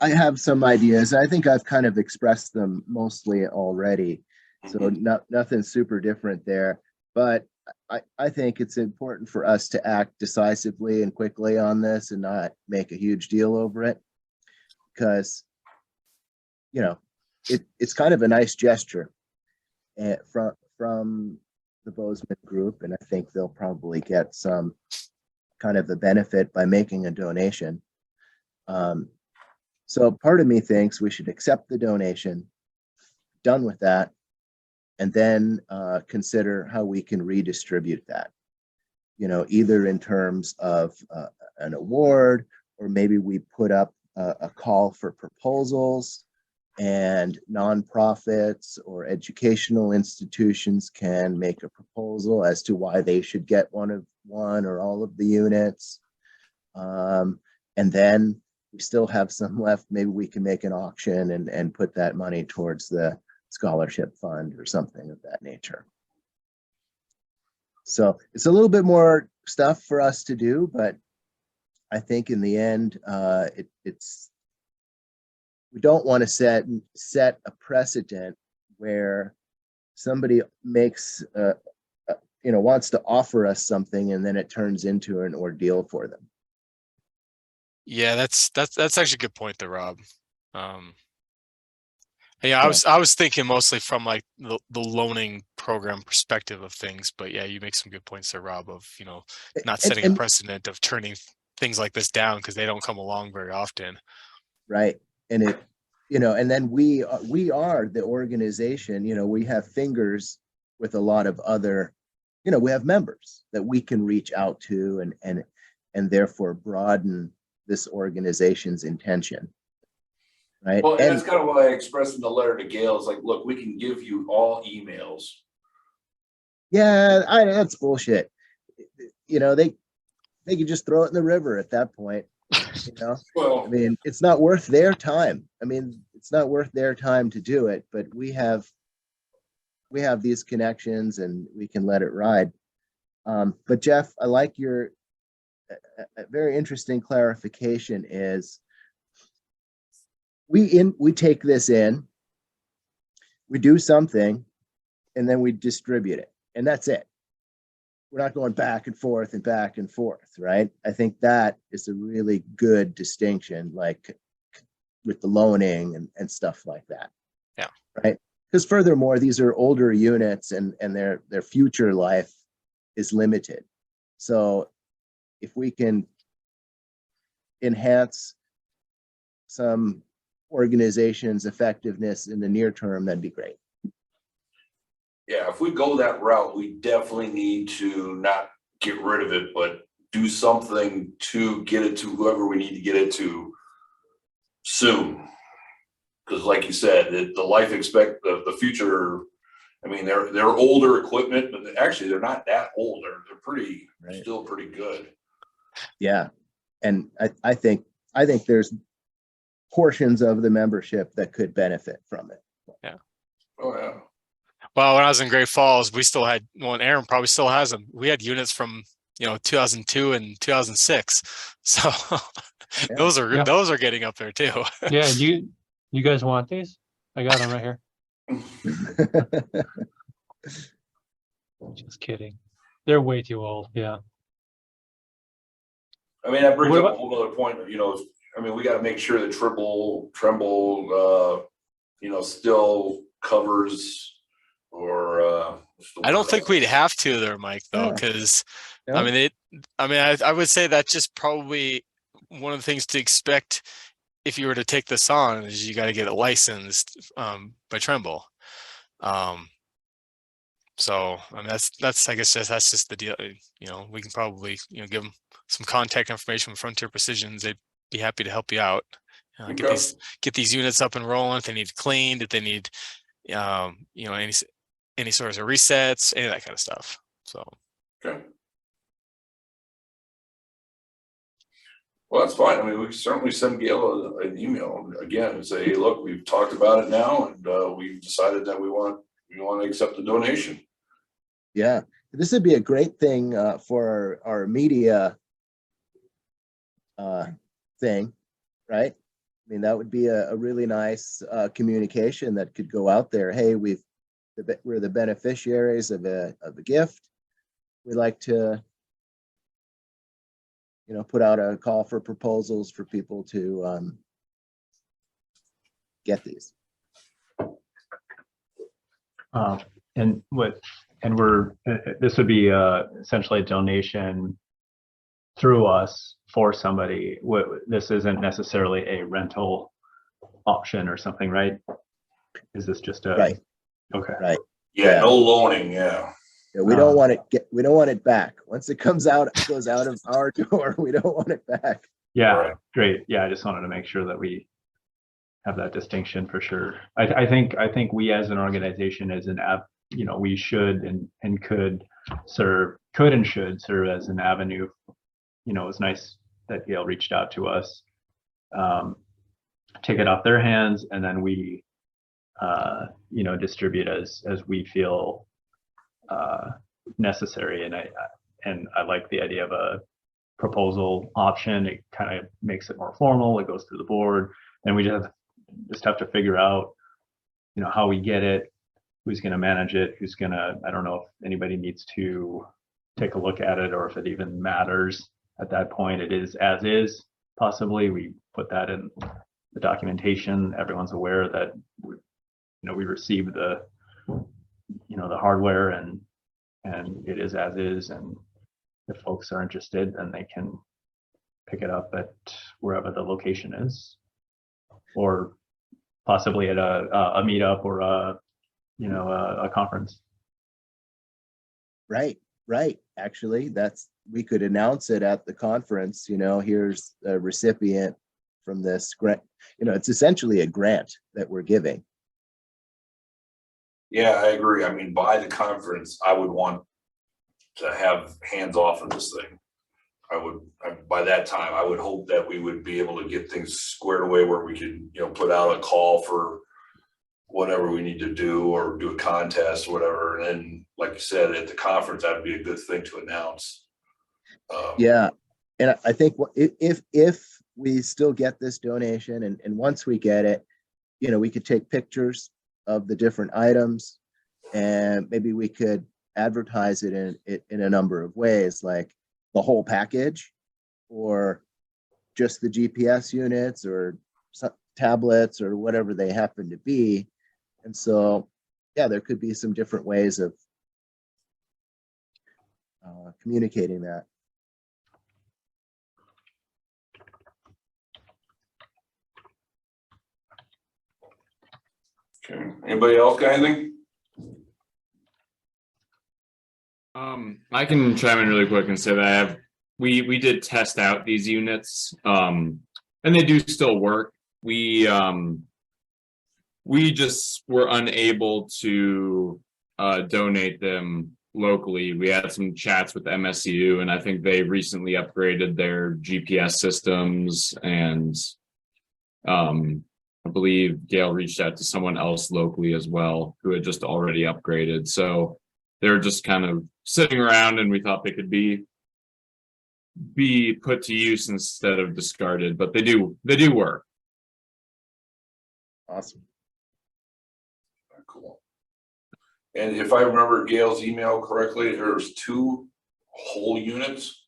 I have some ideas. I think I've kind of expressed them mostly already. So nothing super different there, but I think it's important for us to act decisively and quickly on this and not make a huge deal over it. Because, you know, it's kind of a nice gesture from the Bozeman group, and I think they'll probably get some kind of a benefit by making a donation. So part of me thinks we should accept the donation, done with that, and then consider how we can redistribute that. You know, either in terms of an award, or maybe we put up a call for proposals, and nonprofits or educational institutions can make a proposal as to why they should get one or all of the units. And then we still have some left. Maybe we can make an auction and put that money towards the scholarship fund or something of that nature. So it's a little bit more stuff for us to do, but I think in the end, we don't want to set a precedent where somebody makes wants to offer us something and then it turns into an ordeal for them. yeah, that's actually a good point there, Rob. Yeah, I was thinking mostly from like the loaning program perspective of things, but yeah, you make some good points there, Rob, of, you know, not setting a precedent of turning things like this down because they don't come along very often. Right. And it, and then we are the organization, we have fingers with a lot of other, we have members that we can reach out to and therefore broaden this organization's intention. Right. Well, and that's kind of what I expressed in the letter to Gail. Is like, look, we can give you all emails. Yeah, that's bullshit. They could just throw it in the river at that point. Well, I mean, it's not worth their time. It's not worth their time to do it, but we have these connections and we can let it ride. But Jeff, I like your a very interesting clarification is we take this in, we do something, and then we distribute it, and that's it. We're not going back and forth, right? I think that is a really good distinction, like with the loaning and stuff like that. Yeah. Right. Because furthermore, these are older units and their future life is limited. So if we can enhance some organization's effectiveness in the near term, that'd be great. Yeah, if we go that route, we definitely need to not get rid of it, but do something to get it to whoever we need to get it to soon. Because like you said, the life expect the future, I mean, they're older equipment, but actually they're not that old. They're pretty, Right. still pretty good. Yeah. And I think there's portions of the membership that could benefit from it. Oh, yeah. Well, when I was in Great Falls, we still had, well, and Aaron probably still has them. We had units from, 2002 and 2006. So Yeah. those are Yeah. those are getting up there too. Yeah, you guys want these? I got them right here. Just kidding. They're way too old. Yeah. I mean, that brings What up a about- whole other point, I mean, we gotta make sure that Tremble, still covers or, what's the I don't word? think we'd have to there, Mike, though, Yeah. because No? I would say that's just probably one of the things to expect if you were to take this on is you got to get it licensed by Tremble. So I mean that's I guess that's just the deal. We can probably give them some contact information from Frontier Precisions. They'd be happy to help you out. Get Okay. these units up and rolling. If they need cleaned, if they need any sorts of resets, any of that kind of stuff. So Okay. Well, that's fine. I mean, we can certainly send Gail an email again and say, hey, look, we've talked about it now, and we've decided that we want to accept the donation. Yeah, this would be a great thing for our media thing, right? I mean, that would be a really nice communication that could go out there. Hey, we're the beneficiaries of a gift. We'd like to, put out a call for proposals for people to get these. This would be essentially a donation through us for somebody. This isn't necessarily a rental option or something, right? Is this just a Right. Okay. Right. Yeah, Yeah. no loaning. Yeah. Yeah, we don't want it back. Once it goes out of our door, we don't want it back. Yeah, Right. great. Yeah, I just wanted to make sure that we have that distinction for sure. I think we as an organization, as an app, we should and could and should serve as an avenue. It was nice that Gail reached out to us, take it off their hands, and then we distribute as we feel necessary. And I like the idea of a proposal option. It kind of makes it more formal. It goes through the board, and we just have to figure out, how we get it, who's going to manage it, I don't know if anybody needs to take a look at it or if it even matters at that point. It is as is. Possibly we put that in the documentation. Everyone's aware that we received the hardware and it is as is. And if folks are interested, then they can pick it up at wherever the location is, or possibly at a meetup or a conference. Right. Actually, we could announce it at the conference. Here's a recipient from this grant. It's essentially a grant that we're giving. Yeah, I agree. I mean, by the conference, I would want to have hands off of this thing. By that time, I would hope that we would be able to get things squared away where we could, put out a call for whatever we need to do or do a contest or whatever. And then, like you said, at the conference, that'd be a good thing to announce. Yeah. And I think if we still get this donation and once we get it, we could take pictures of the different items and maybe we could advertise it in a number of ways, like the whole package or just the GPS units or tablets or whatever they happen to be. And so, yeah, there could be some different ways of communicating that. Okay, anybody else got anything? I can chime in really quick and say that we did test out these units, and they do still work. We just were unable to donate them locally. We had some chats with MSU, and I think they recently upgraded their GPS systems, and I believe Gail reached out to someone else locally as well who had just already upgraded. So they're just kind of sitting around, and we thought they could be put to use instead of discarded, but they do work. Awesome. Cool. And if I remember Gail's email correctly, there's 2 whole units.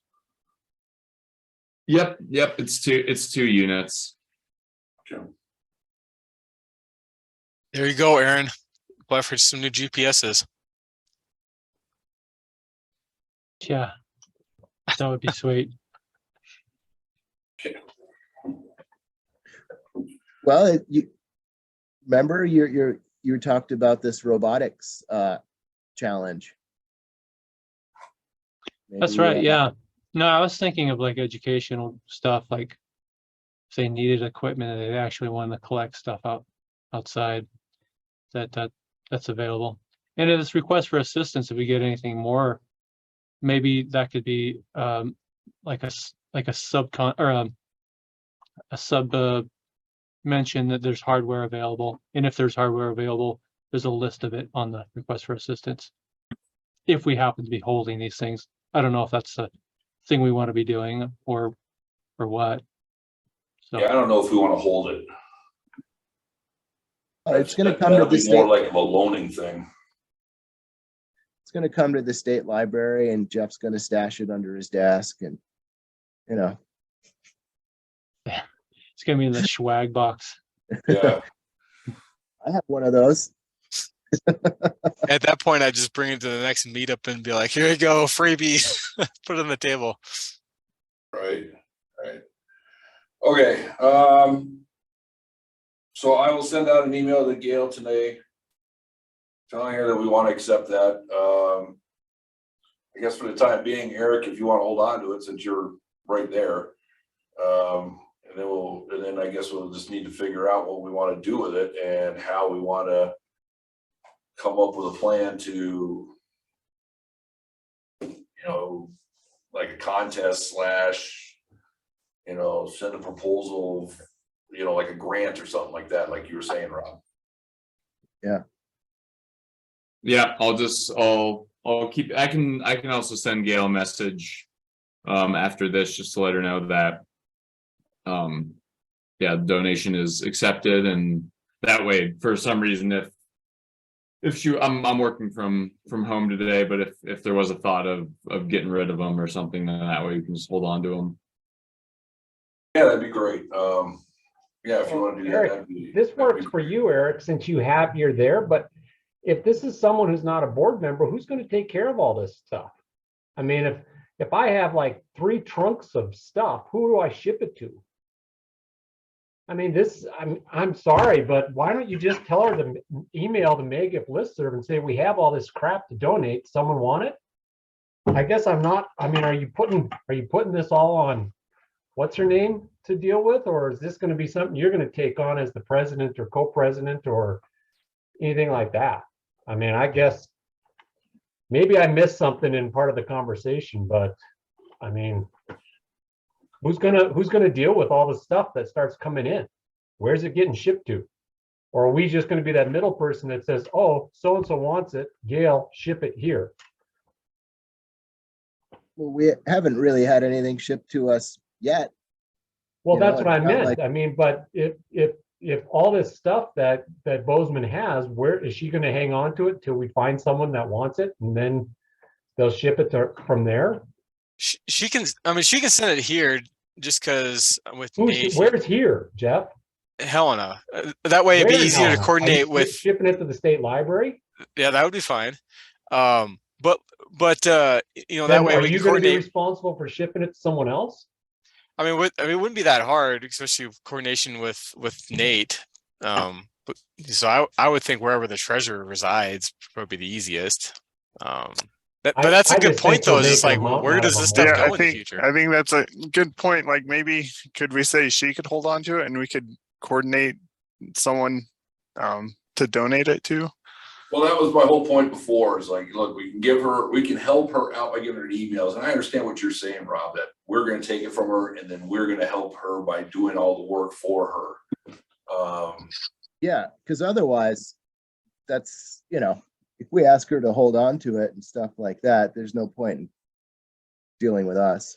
Yep, it's two units. Okay. There you go, Aaron. Apply for some new GPSs. Yeah, that would be sweet. Well, you remember you talked about this robotics challenge. That's Maybe, right. Yeah. No, I was thinking of like educational stuff, like if they needed equipment and they actually wanted to collect stuff outside, that's available. And if it's request for assistance, if we get anything more, maybe that could be like a subcon or a sub mention that there's hardware available, and if there's hardware available, there's a list of it on the request for assistance. If we happen to be holding these things, I don't know if that's a thing we want to be doing or what. So Yeah, I don't know if we want to hold it. it's going to come to That'll the be more state. like a loaning thing. It's going to come to the state library, and Jeff's going to stash it under his desk, and you know. it's gonna be in the swag box. Yeah. I have one of those. At that point, I just bring it to the next meetup and be like, here you go, freebie. Put it on the table. Right. Okay. So I will send out an email to Gail today, telling her that we want to accept that. I guess for the time being, Eric, if you want to hold on to it, since you're right there, and then I guess we'll just need to figure out what we want to do with it and how we want to come up with a plan to, like a contest / send a proposal, like a grant or something like that, like you were saying, Rob. Yeah, I'll keep. I can also send Gail a message after this just to let her know that the donation is accepted, and that way, for some reason, if I'm working from home today, but if there was a thought of getting rid of them or something, then that way you can just hold on to them. Yeah, that'd be great. Yeah, if you want to do that, Eric, this works for you, Eric, since you're there, but if this is someone who's not a board member, who's going to take care of all this stuff? I mean, if I have like 3 trunks of stuff, who do I ship it to? I mean, I'm sorry, but why don't you just tell her to email the Magip listserv and say, we have all this crap to donate. Someone want it? I guess I'm not, I mean, are you putting this all on what's her name to deal with? Or is this going to be something you're going to take on as the president or co-president or anything like that? I mean, I guess maybe I missed something in part of the conversation, but I mean, who's gonna deal with all the stuff that starts coming in? Where's it getting shipped to? Or are we just going to be that middle person that says, oh, so-and-so wants it, Gail, ship it here? Well, we haven't really had anything shipped to us yet. Well, You know, that's what I it's not meant. like- I mean, but if all this stuff that Bozeman has, where is she going to hang on to it till we find someone that wants it, and then they'll ship it from there? She can send it here just because with me, Where's here, Jeff? Helena. That way it'd be Where in easier to Helena? Are you coordinate with. shipping it to the state library. Yeah, that would be fine. But that Then way are we you can going to be coordinate. responsible for shipping it to someone else? I mean, it wouldn't be that hard, especially with coordination with Nate. So I would think wherever the treasurer resides would be the easiest. But I- that's a I good just think point though. we're Is just like, making a mountain where out does of a this stuff Yeah, go in the future? I think that's a good point. Like maybe could we say she could hold on to it and we could coordinate someone to donate it to? Well, that was my whole point before, is like, look, we can help her out by giving her emails. And I understand what you're saying, Rob, that we're gonna take it from her and then we're gonna help her by doing all the work for her. Yeah, because otherwise, that's, if we ask her to hold on to it and stuff like that, there's no point in dealing with us.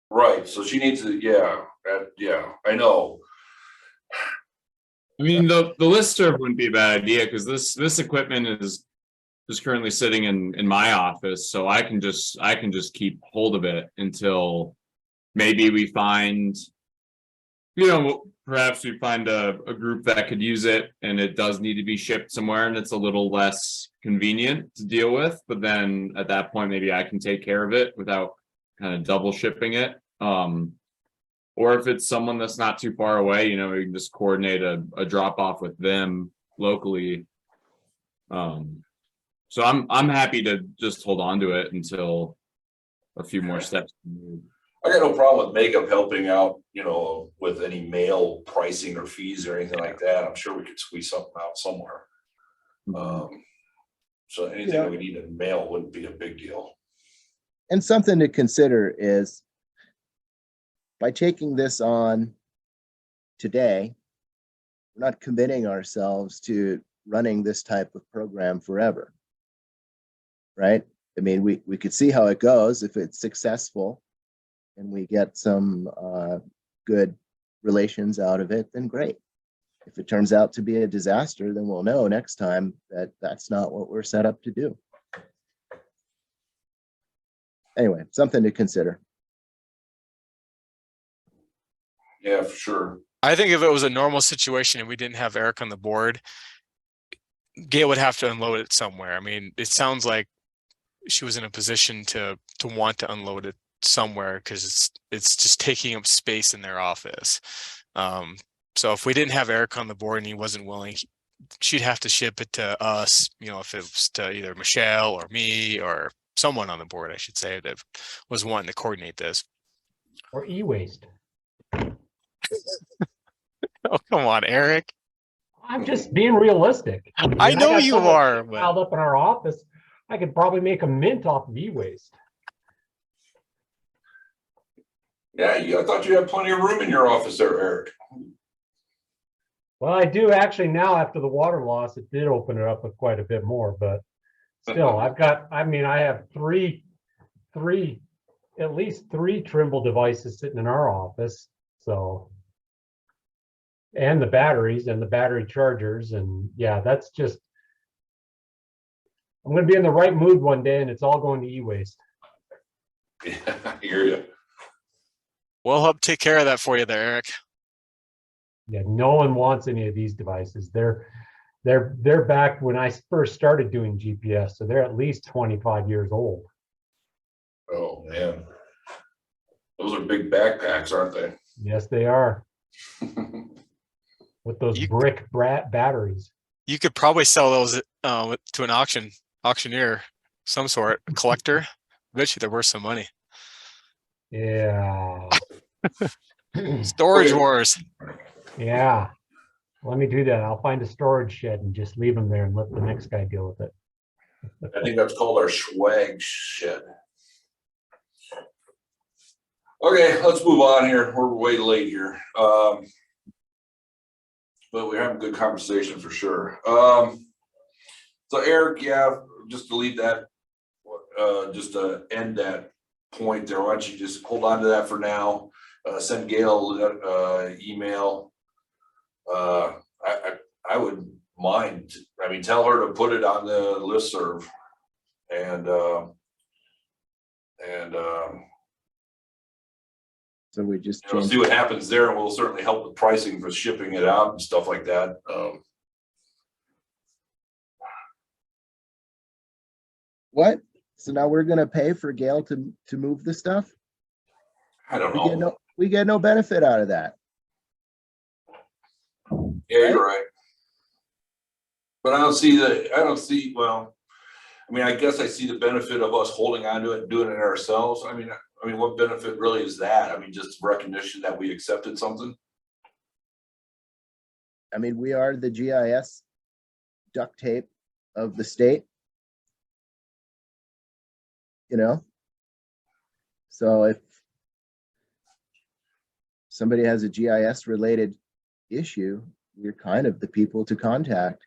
Right, so she needs to, yeah, I know. I mean, the listserv wouldn't be a bad idea because this equipment is currently sitting in my office, so I can just keep hold of it until maybe we find, perhaps we find a group that could use it and it does need to be shipped somewhere and it's a little less convenient to deal with. But then at that point, maybe I can take care of it without kind of double shipping it. Or if it's someone that's not too far away, we can just coordinate a drop off with them locally. So I'm happy to just hold on to it until a few more steps. I got no problem with Magip helping out, with any mail pricing or fees or anything like that. I'm sure we could squeeze something out somewhere. So anything that we need in mail wouldn't be a big deal. And something to consider is, by taking this on today, we're not committing ourselves to running this type of program forever. Right? I mean, we could see how it goes. If it's successful and we get some good relations out of it, then great. If it turns out to be a disaster, then we'll know next time that that's not what we're set up to do. Anyway, something to consider. Yeah, for sure. I think if it was a normal situation and we didn't have Eric on the board, Gail would have to unload it somewhere. I mean, it sounds like she was in a position to want to unload it somewhere because it's just taking up space in their office. So if we didn't have Eric on the board and he wasn't willing, she'd have to ship it to us, if it was to either Michelle or me or someone on the board, I should say, that was wanting to coordinate this. Or e-waste. Oh, come on, Eric. I'm just being realistic. I know got you so much are, shit but- piled up in our office. I could probably make a mint off of e-waste. Yeah, I thought you had plenty of room in your office there, Eric. Well, I do actually now after the water loss, it did open it up with quite a bit more, but still I have at least three Trimble devices sitting in our office. So, and the batteries and the battery chargers. And yeah, that's just, I'm going to be in the right mood one day and it's all going to e-waste. Yeah, I hear you. We'll help take care of that for you there, Eric. Yeah, no one wants any of these devices. They're back when I first started doing GPS, so they're at least 25 years old. Oh, man. Those are big backpacks, aren't they? Yes, they are. With those brick batteries. You could probably sell those to an auctioneer, some sort, a collector. I bet you they're worth some money. Yeah. Storage wars. Yeah. Let me do that. I'll find a storage shed and just leave them there and let the next guy deal with it. I think that's called our swag shed. Okay, let's move on here. We're way late here. But we're having a good conversation for sure. So Eric, just to leave that, just to end that point there, why don't you just hold on to that for now? Send Gail email. I would mind. I mean, tell her to put it on the listserv, and So we just see what happens there, and we'll certainly help with pricing for shipping it out and stuff like that. What? So now we're gonna pay for Gail to move the stuff? I don't know. We get no benefit out of that. Yeah, you're right. But I don't see, well, I mean, I guess I see the benefit of us holding on to it and doing it ourselves. I mean, what benefit really is that? I mean, just recognition that we accepted something? I mean, we are the GIS duct tape of the state. You know? So if somebody has a GIS related issue, we're kind of the people to contact.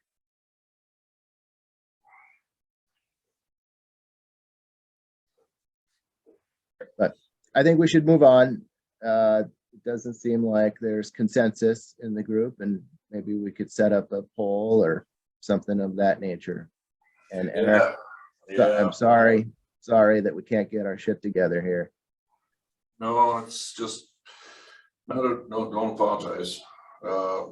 But I think we should move on. It doesn't seem like there's consensus in the group, and maybe we could set up a poll or something of that nature. And Eric, I'm sorry that we can't get our shit together here. No, it's just, no, don't apologize. I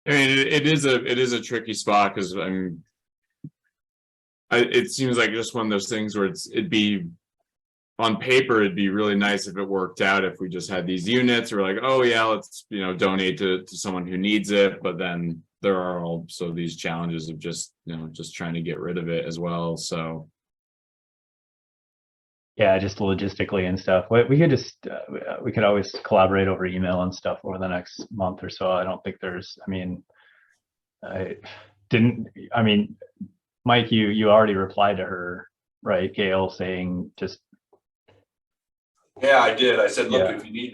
mean, it is a tricky spot because it seems like just one of those things where it'd be on paper, it'd be really nice if it worked out if we just had these units. We're like, oh yeah, let's donate to someone who needs it. But then there are also these challenges of just trying to get rid of it as well. So Yeah, just logistically and stuff. We could just we could always collaborate over email and stuff over the next month or so. I don't think there's. I mean, Mike, you already replied to her, right, Gail, saying just. Yeah, I did. I said, look, Yeah. if you need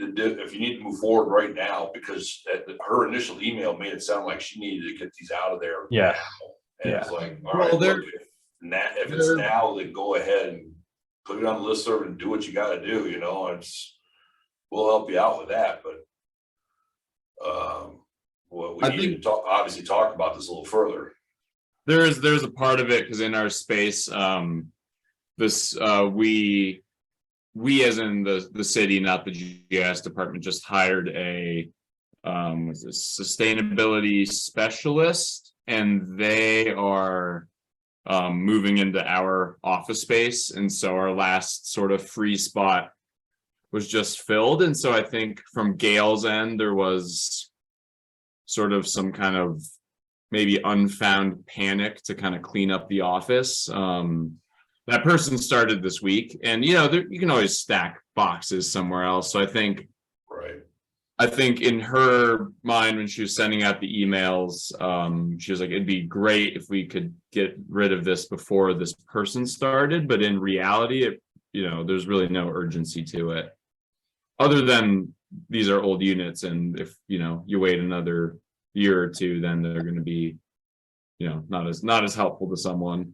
to move forward right now, because her initial email made it sound like she needed to get these out of there. Yeah. Now. And it's like, all Well, right, look, if it's now, then go ahead and put it on the listserv and do what you got to do. We'll help you out with that. But we need to obviously talk about this a little further. there's a part of it because in our space, we as in the city, not the GIS department, just hired a sustainability specialist, and they are moving into our office space, and so our last sort of free spot was just filled. And so I think from Gail's end there was sort of some kind of maybe unfound panic to kind of clean up the office. That person started this week, and you can always stack boxes somewhere else. So I think in her mind, when she was sending out the emails, she was like, it'd be great if we could get rid of this before this person started. But in reality, there's really no urgency to it, other than these are old units, and if you wait another year or two, then they're going to be not as helpful to someone.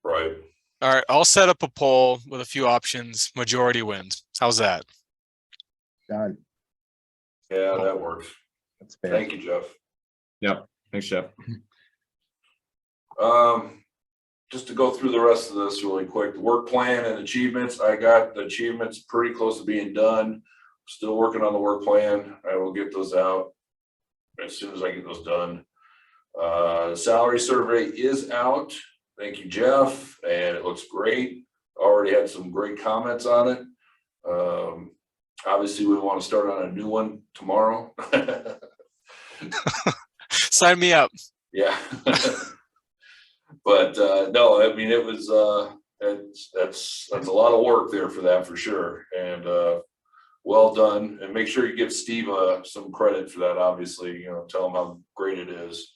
Right. All right, I'll set up a poll with a few options. Majority wins. How's that? Done. Yeah, that works. That's fair. Thank you, Jeff. Yep. Thanks, Jeff. Just to go through the rest of this really quick, the work plan and achievements. I got the achievements pretty close to being done. Still working on the work plan. I will get those out as soon as I get those done. The salary survey is out. Thank you, Jeff, and it looks great. Already had some great comments on it. Obviously, we want to start on a new one tomorrow. Sign me up. Yeah. But no, I mean, it was that's a lot of work there for that, for sure. And well done. And make sure you give Steve some credit for that. Obviously, tell him how great it is.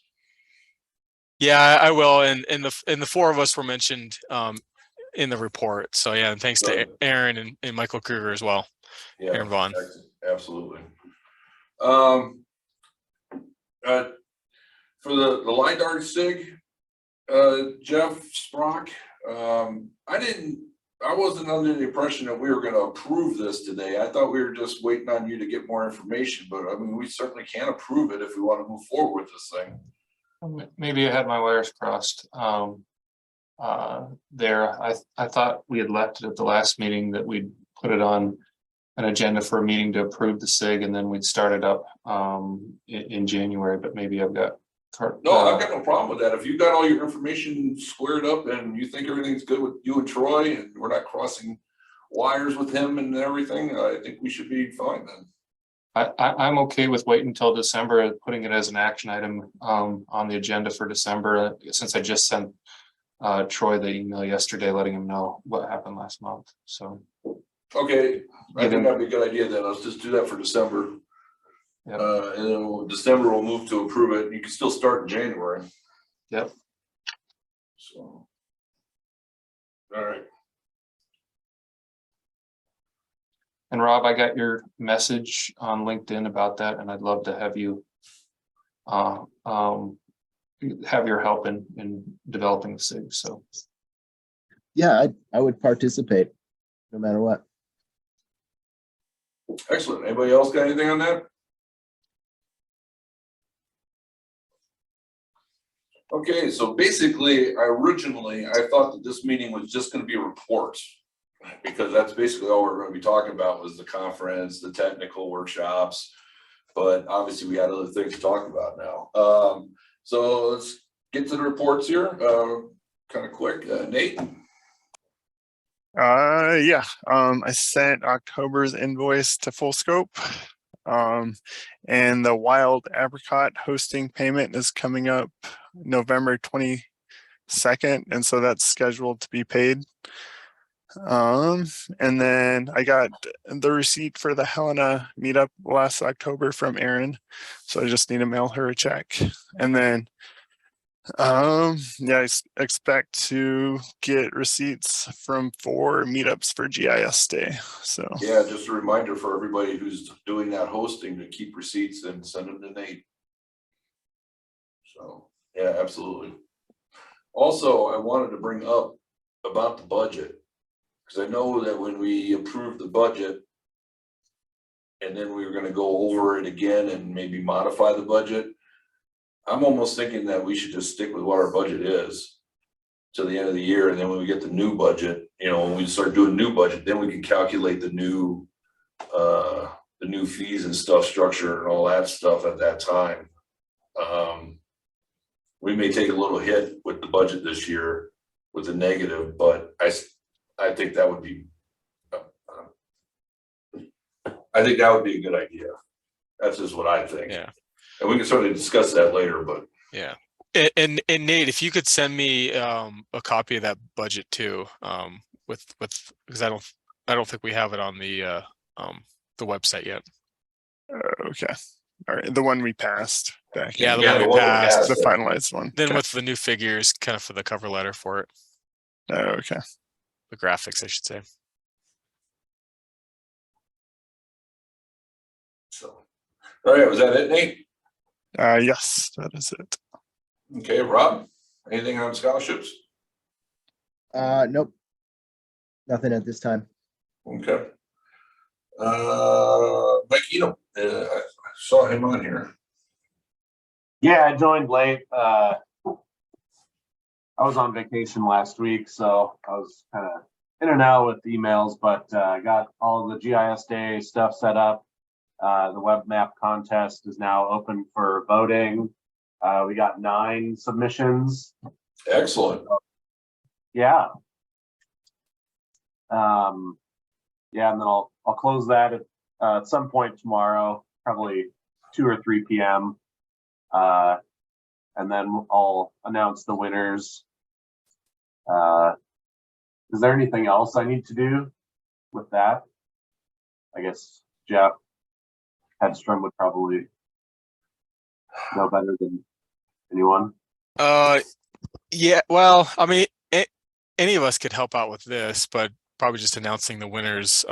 Yeah, I will. And the four of us were mentioned in the report. So yeah, and thanks to Aaron and Michael Kruger as well. Yeah, Aaron Vaughn. Absolutely. For the line dart sig, Jeff Sprock, I wasn't under the impression that we were going to approve this today. I thought we were just waiting on you to get more information, but I mean, we certainly can approve it if we want to move forward with this thing. Maybe I had my wires crossed. There, I thought we had left it at the last meeting that we'd put it on an agenda for a meeting to approve the SIG, and then we'd start it up in January, but maybe I've got No, I've got no problem with that. If you got all your information squared up and you think everything's good with you and Troy and we're not crossing wires with him and everything, I think we should be fine then. I'm okay with waiting until December, putting it as an action item on the agenda for December, since I just sent Troy the email yesterday letting him know what happened last month. So Okay, I think that'd be a good idea then. Let's just do that for December. Yep. And then December we'll move to approve it. You can still start in January. Yep. So. All right. And Rob, I got your message on LinkedIn about that, and I'd love to have you have your help in developing the SIG. So Yeah, I would participate no matter what. Excellent. Anybody else got anything on that? Okay, so basically, originally, I thought that this meeting was just going to be reports, because that's basically all we're going to be talking about was the conference, the technical workshops, but obviously we had other things to talk about now. So let's get to the reports here, kind of quick. Nate? Yeah, I sent October's invoice to Full Scope. And the Wild Apricot hosting payment is coming up November 22nd, and so that's scheduled to be paid. And then I got the receipt for the Helena meetup last October from Erin, so I just need to mail her a check. And then yeah, I expect to get receipts from 4 meetups for GIS Day. So Yeah, just a reminder for everybody who's doing that hosting to keep receipts and send them to Nate. So, yeah, absolutely. Also, I wanted to bring up about the budget, because I know that when we approved the budget and then we were going to go over it again and maybe modify the budget, I'm almost thinking that we should just stick with what our budget is to the end of the year. And then when we get the new budget, you know, when we start doing new budget, then we can calculate the new fees and stuff, structure and all that stuff at that time. We may take a little hit with the budget this year with the negative, but I think that would be, I think that would be a good idea. That's just what I think. Yeah. And we can certainly discuss that later, but. Yeah. And Nate, if you could send me a copy of that budget too, with because I don't think we have it on the website yet. okay, all right, the one we passed back. Yeah, in- the one we passed. the finalized one. Then Okay. with the new figures, kind of for the cover letter for it, Okay. the graphics, I should say. So, all right, was that it, Nate? Yes, that is it. Okay, Rob, anything on scholarships? Nope. Nothing at this time. Okay. Magip, I saw him on here. Yeah, I joined late. I was on vacation last week, so I was kind of in and out with emails, but I got all of the GIS Day stuff set up. The web map contest is now open for voting. We got 9 submissions. Excellent. Yeah. Yeah, and then I'll close that at some point tomorrow, probably 2 or 3 p.m. And then I'll announce the winners. Is there anything else I need to do with that? I guess Jeff Hedstrom would probably know better than anyone. Yeah, well, I mean, any of us could help out with this, but probably just announcing the winners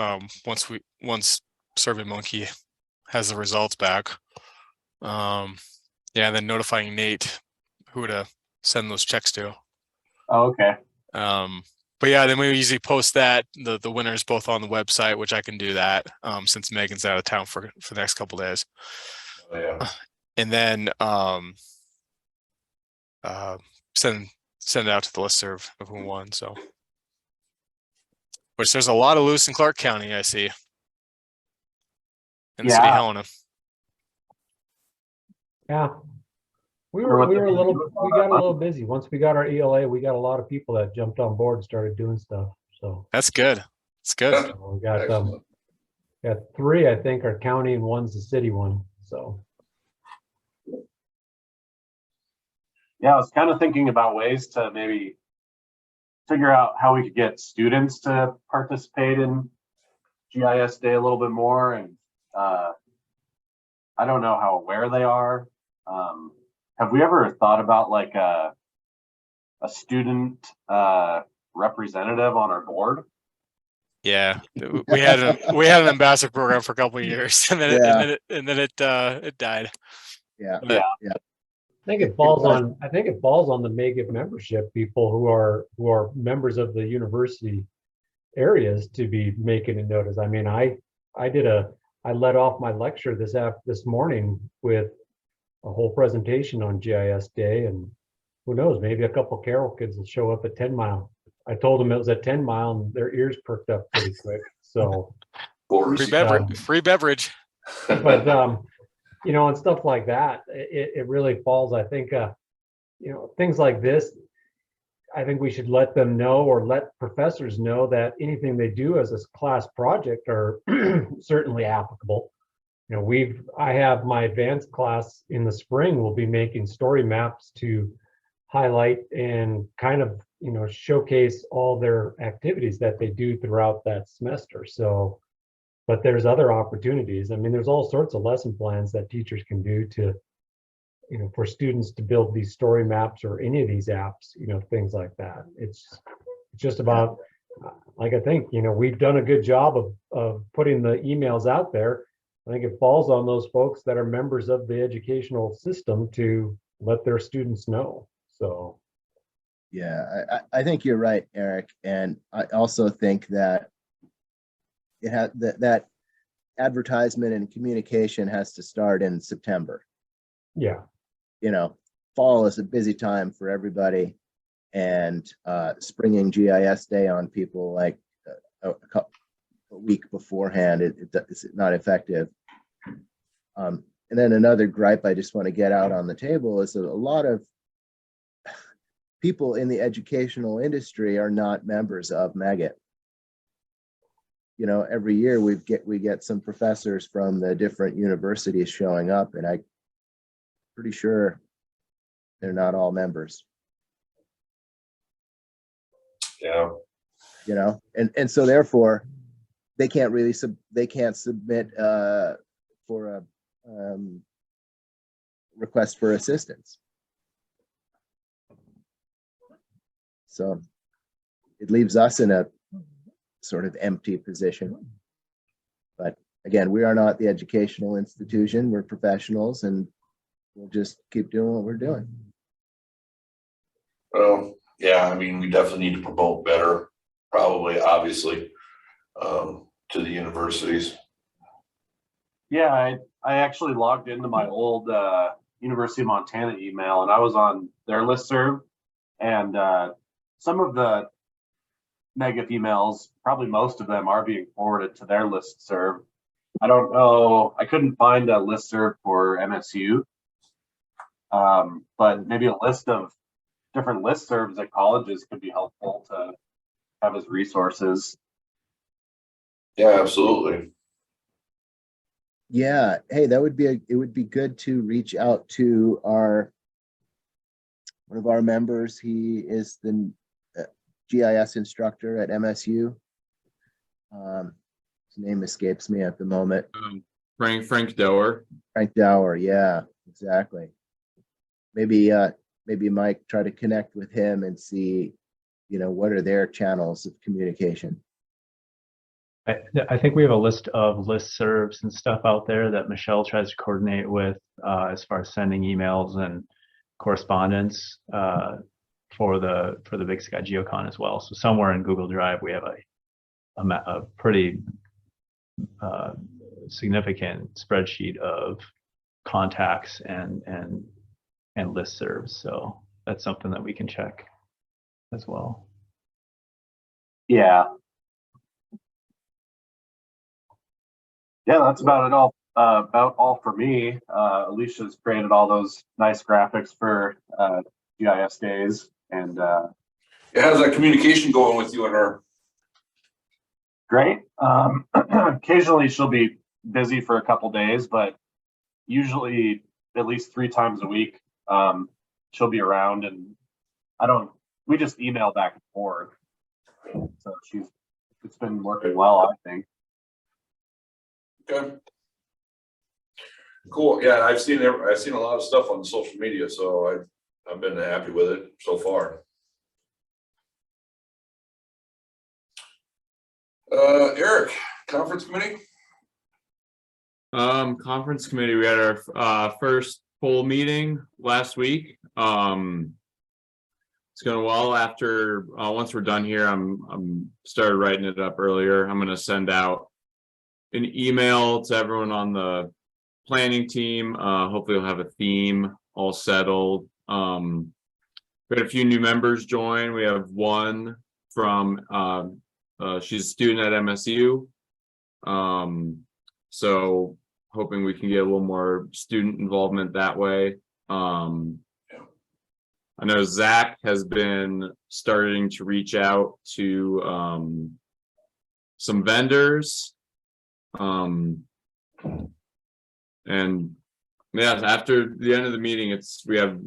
once SurveyMonkey has the results back. Yeah, and then notifying Nate who to send those checks to. Oh, okay. But yeah, then we usually post that the winners both on the website, which I can do that since Megan's out of town for the next couple of days. Oh, yeah. And then send it out to the listserv of who won. So, which there's a lot of loose in Clark County, I see. In the city of Yeah. Helena. Yeah. We Or were, what we they're were a gonna little, do with we all got a that little busy. Once we got our ELA, we got a lot of people that jumped on board and started doing stuff. So That's good. It's good. Yeah. we got, Excellent. got 3, I think, are county and 1's the city one. So Yeah, I was kind of thinking about ways to maybe figure out how we could get students to participate in GIS Day a little bit more. And I don't know how aware they are. Have we ever thought about like a student representative on our board? Yeah, we had an ambassador program for a couple of years, and then it died. Yeah, But- yeah. I think it falls on, I think it falls on the Magip membership people who are members of the university areas to be making a notice. I mean, I led off my lecture this morning with a whole presentation on GIS Day, and who knows, maybe a couple Carroll kids will show up at 10 Mile. I told them it was at 10 Mile and their ears perked up pretty quick. So, Free beverage. Free beverage. but you know, and stuff like that, it really falls, I think, you know, things like this, I think we should let them know, or let professors know, that anything they do as a class project are certainly applicable. You know, I have my advanced class in the spring will be making story maps to highlight and kind of, you know, showcase all their activities that they do throughout that semester. So, but there's other opportunities. I mean, there's all sorts of lesson plans that teachers can do to, you know, for students to build these story maps or any of these apps, you know, things like that. It's just about, like, I think, you know, we've done a good job of putting the emails out there. I think it falls on those folks that are members of the educational system to let their students know. So, Yeah, I think you're right, Eric. And I also think that it had that advertisement and communication has to start in September. yeah. You know, fall is a busy time for everybody, and springing GIS Day on people like a week beforehand, it's not effective. And then another gripe I just want to get out on the table is that a lot of people in the educational industry are not members of Magip. You know, every year we get some professors from the different universities showing up, and I'm pretty sure they're not all members. Yeah. You know, and so therefore they can't really submit for a request for assistance. So it leaves us in a sort of empty position. But again, we are not the educational institution. We're professionals, and we'll just keep doing what we're doing. Well, yeah, I mean, we definitely need to promote better, probably, obviously, to the universities. Yeah, I actually logged into my old University of Montana email, and I was on their listserv, and some of the Magip emails, probably most of them, are being forwarded to their listserv. I don't know, I couldn't find a listserv for MSU, but maybe a list of different listservs at colleges could be helpful to have as resources. Yeah, absolutely. Yeah, hey, it would be good to reach out to one of our members. He is the GIS instructor at MSU. His name escapes me at the moment. Frank Dower. Frank Dower, yeah, exactly. Maybe Mike, try to connect with him and see, you know, what are their channels of communication. I think we have a list of listservs and stuff out there that Michelle tries to coordinate with as far as sending emails and correspondence for the Big Sky GeoCon as well. So somewhere in Google Drive we have a pretty significant spreadsheet of contacts and listservs. So that's something that we can check as well. Yeah. Yeah, that's about it all about all for me. Alicia's created all those nice graphics for GIS days, and How's that communication going with you and her? great. Occasionally she'll be busy for a couple days, but usually at least 3 times a week she'll be around, and we just email back and forth. So it's been working well, I think. Okay. Cool. Yeah, I've seen a lot of stuff on social media, so I've been happy with it so far. Eric, conference committee? Conference committee, we had our first full meeting last week. It's going well. After once we're done here, I'm started writing it up earlier. I'm going to send out an email to everyone on the planning team. Hopefully we'll have a theme all settled. We had a few new members join. We have one from she's a student at MSU. So hoping we can get a little more student involvement that way. I know Zach has been starting to reach out to some vendors. And yeah, after the end of the meeting, we have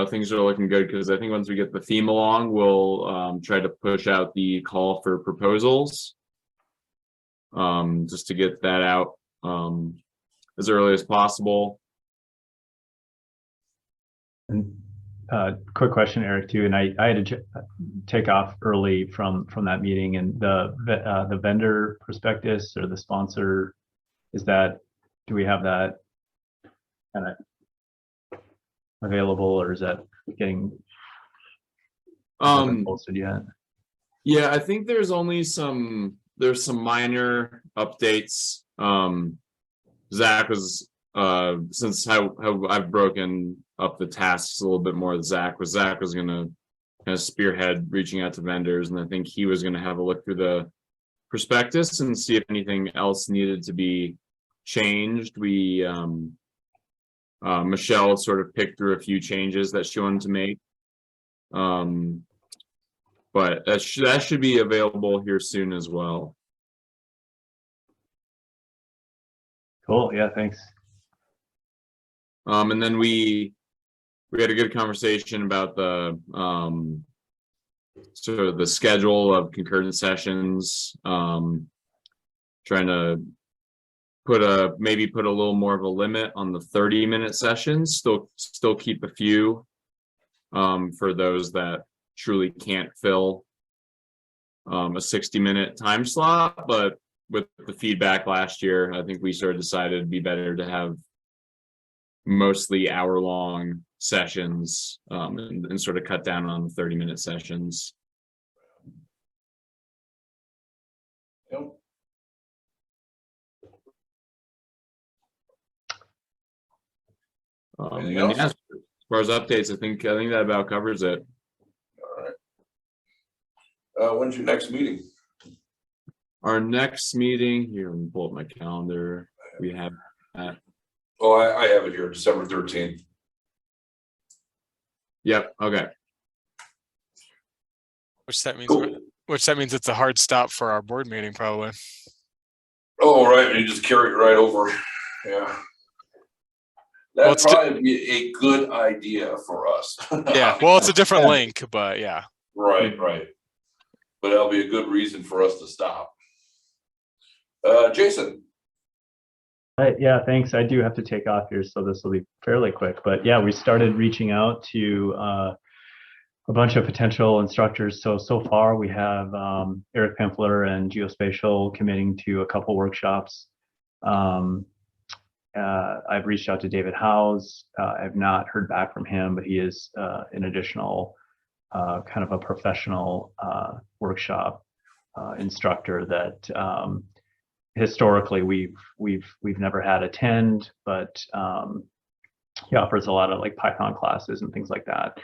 things are looking good, because I think once we get the theme along, we'll try to push out the call for proposals, just to get that out as early as possible. And quick question, Eric, too. And I had to take off early from that meeting, and the vendor prospectus or the sponsor, do we have that kind of available, or is that getting posted yet? Yeah, I think there's some minor updates. Zach was since how I've broken up the tasks a little bit more, Zach was going to kind of spearhead reaching out to vendors, and I think he was going to have a look through the prospectus and see if anything else needed to be changed. We Michelle sort of picked through a few changes that she wanted to make, but that should be available here soon as well. Cool. Yeah, thanks. And then we had a good conversation about the sort of the schedule of concurrent sessions, trying to maybe put a little more of a limit on the 30-minute sessions, still keep a few for those that truly can't fill a 60-minute time slot. But with the feedback last year, I think we sort of decided it'd be better to have mostly hour-long sessions, and sort of cut down on the 30-minute sessions. Yep. And yeah, as far as updates, I think that about covers it. All right. When's your next meeting? Our next meeting here, let me pull up my calendar. We have Oh, I have it here, December 13th. Yep. Okay. Which that means, Cool. it's a hard stop for our board meeting, probably. Oh, right, you just carry it right over. Yeah. Well, That'd probably be a good idea for us. Yeah, well, it's a different link, but yeah. Right. But that'll be a good reason for us to stop. Jason. Yeah, thanks. I do have to take off here, so this will be fairly quick. But yeah, we started reaching out to a bunch of potential instructors. So far we have Eric Pimpler and Geospatial committing to a couple workshops. I've reached out to David Howes. I've not heard back from him, but he is an additional kind of a professional workshop instructor that historically we've never had attend, but he offers a lot of like Python classes and things like that.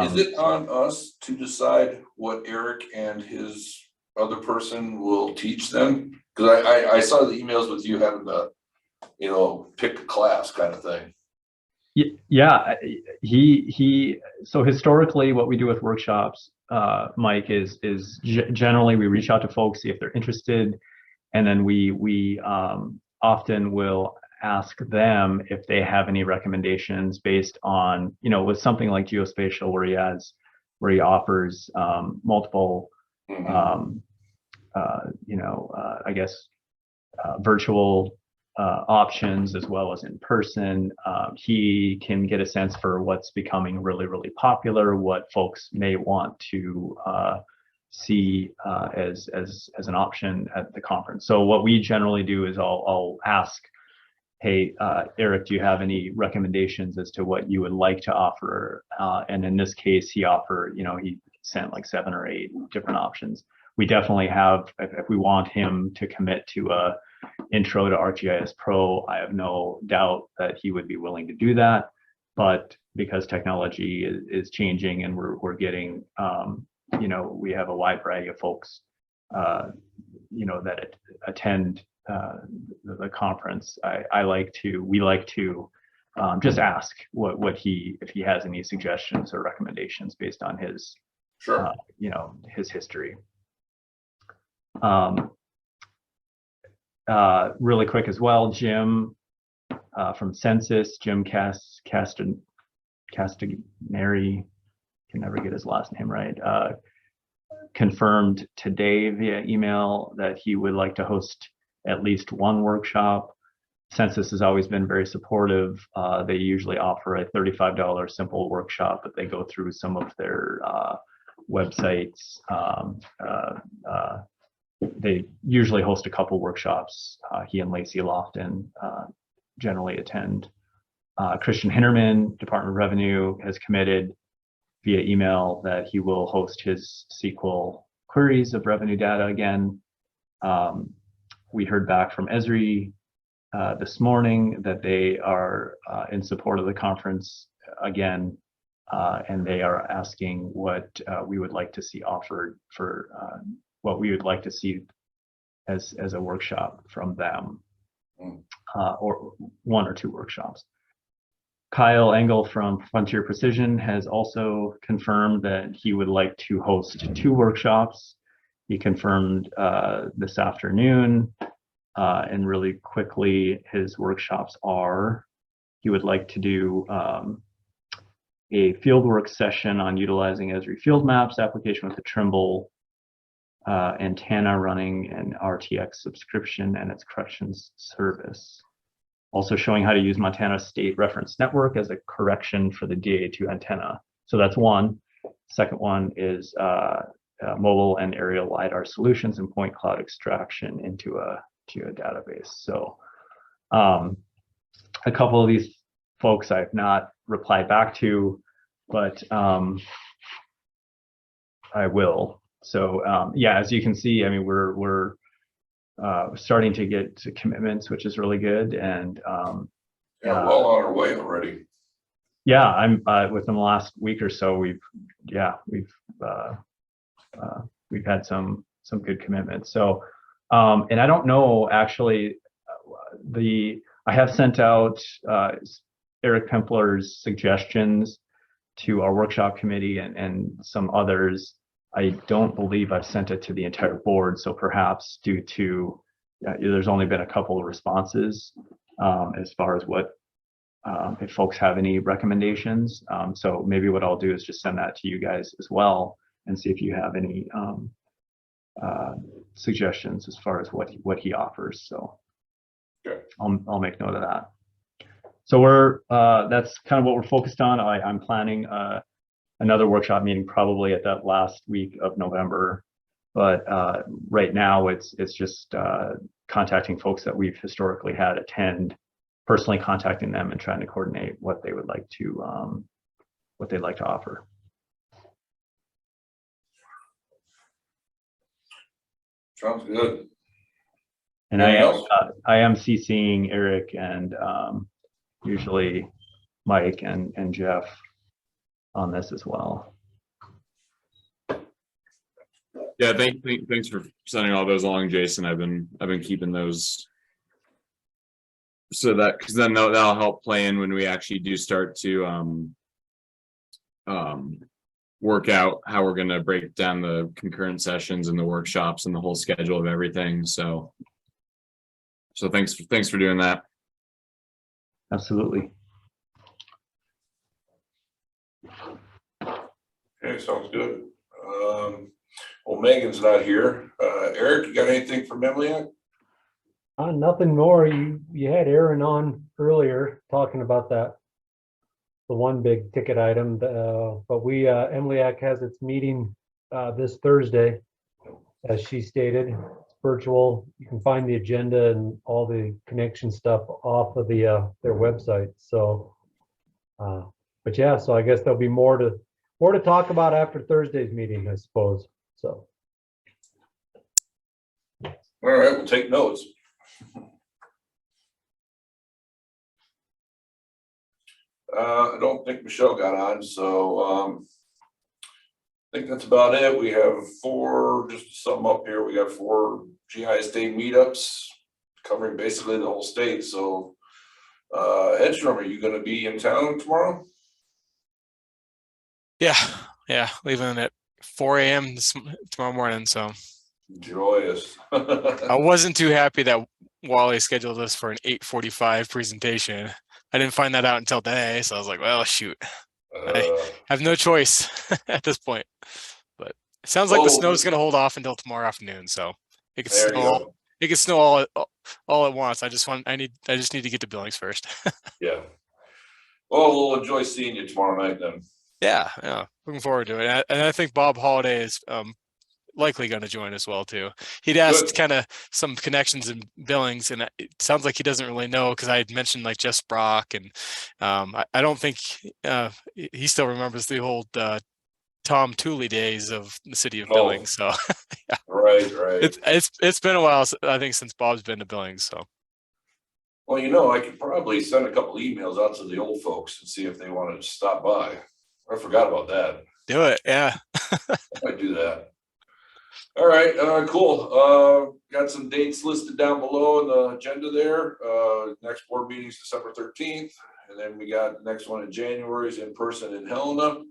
Is it on us to decide what Eric and his other person will teach them? Because I saw the emails with you having the pick a class kind of thing. Yeah, so historically what we do with workshops, Mike, is generally we reach out to folks, see if they're interested, and then we often will ask them if they have any recommendations based on, with something like geospatial where he offers multiple I guess virtual options as well as in person. He can get a sense for what's becoming really, really popular, what folks may want to see as an option at the conference. So what we generally do is I'll ask, hey, Eric, do you have any recommendations as to what you would like to offer? And in this case, he offered, he sent like 7 or 8 different options. We definitely have, if we want him to commit to a intro to ArcGIS Pro, I have no doubt that he would be willing to do that. But because technology is changing and we're getting, we have a wide variety of folks, that attend the conference. We like to just ask if he has any suggestions or recommendations based on his, Sure. his history. Really quick as well, Jim from Census, Jim Castaneri, can never get his last name right, confirmed today via email that he would like to host at least one workshop. Census has always been very supportive. They usually offer a $35 simple workshop, but they go through some of their websites. They usually host a couple workshops. He and Lacey Lofton generally attend. Christian Hinterman, Department of Revenue, has committed via email that he will host his SQL queries of revenue data again. We heard back from Esri this morning that they are in support of the conference again, and they are asking what we would like to see offered for what we would like to see as a workshop from them, or 1 or 2 workshops. Kyle Engel from Frontier Precision has also confirmed that he would like to host 2 workshops. He confirmed this afternoon, and really quickly, his workshops are, he would like to do a fieldwork session on utilizing Esri Field Maps application with the Trimble antenna running an RTX subscription and its corrections service. Also showing how to use Montana State Reference Network as a correction for the DA2 antenna. So that's one. Second one is mobile and aerial LiDAR solutions and point cloud extraction into a database. So a couple of these folks I've not replied back to, but I will. So yeah, as you can see, I mean, we're starting to get to commitments, which is really good. And well on our way already. Yeah, I'm within the last week or so, we've had some good commitments. So and I don't know actually, I have sent out Eric Pempler's suggestions to our workshop committee and some others. I don't believe I've sent it to the entire board, so perhaps due to there's only been a couple of responses as far as what if folks have any recommendations. So maybe what I'll do is just send that to you guys as well and see if you have any suggestions as far as what he offers. So okay. I'll make note of that. So that's kind of what we're focused on. I'm planning another workshop meeting probably at that last week of November, but right now it's just contacting folks that we've historically had attend, personally contacting them and trying to coordinate what they would like to offer. Sounds good. And I am CCing Eric and usually Mike and Jeff on this as well. Yeah, thanks for sending all those along, Jason. I've been keeping those so that, because then that'll help plan when we actually do start to work out how we're going to break down the concurrent sessions and the workshops and the whole schedule of everything. So thanks for doing that. Absolutely. Okay, sounds good. Well, Megan's not here. Eric, you got anything from Emily? Nothing more. You had Aaron on earlier talking about the one big ticket item, but MLIAC has its meeting this Thursday, as she stated. It's virtual. You can find the agenda and all the connection stuff off of their website. So, but yeah, so I guess there'll be more to talk about after Thursday's meeting, I suppose. So, All right, we'll take notes. I don't think Michelle got on, so I think that's about it. We have just to sum up here, we got 4 GIS Day meetups covering basically the whole state. So Hedstrom, are you going to be in town tomorrow? Yeah, leaving at 4 a.m. tomorrow morning. So Joyous. I wasn't too happy that Wally scheduled us for an 8:45 presentation. I didn't find that out until today, so I was like, well, shoot. I have no choice at this point. But it sounds like the snow is going to hold off until tomorrow afternoon, so it could snow. It could snow all at once. I just need to get to Billings first. Yeah. Well, we'll enjoy seeing you tomorrow night then. Yeah, looking forward to it. And I think Bob Holiday is likely going to join as well too. He'd asked kind of some connections in Billings, and it sounds like he doesn't really know, because I had mentioned like Jess Brock, and I don't think he still remembers the old Tom Tooley days of the city of Billings. So yeah. Right. It's been a while, I think, since Bob's been to Billings. So. Well, I could probably send a couple emails out to the old folks and see if they wanted to stop by. I forgot about that. Do it, yeah. I might do that. All right, cool. Got some dates listed down below in the agenda there. Next board meeting is December 13th, and then we got the next one in January is in person in Helena.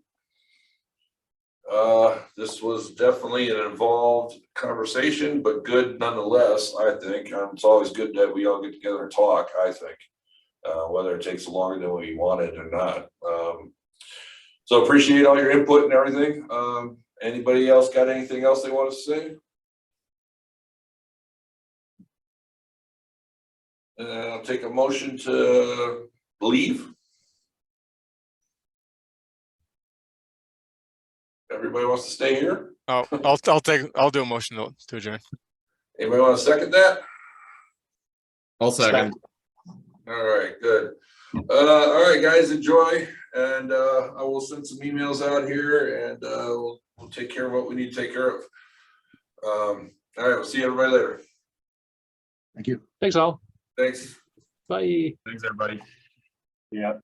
This was definitely an involved conversation, but good nonetheless, I think. It's always good that we all get together and talk, I think, whether it takes longer than we wanted or not. So appreciate all your input and everything. Anybody else got anything else they want to say? I'll take a motion to leave. Everybody wants to stay here? Oh, I'll do a motion to adjourn. Anybody want to second that? I'll second. All right, good. All right, guys, enjoy, and I will send some emails out here, and we'll take care of what we need to take care of. All right, we'll see everybody later. Thank you. Thanks all. Thanks. Bye. Thanks, everybody. Yeah.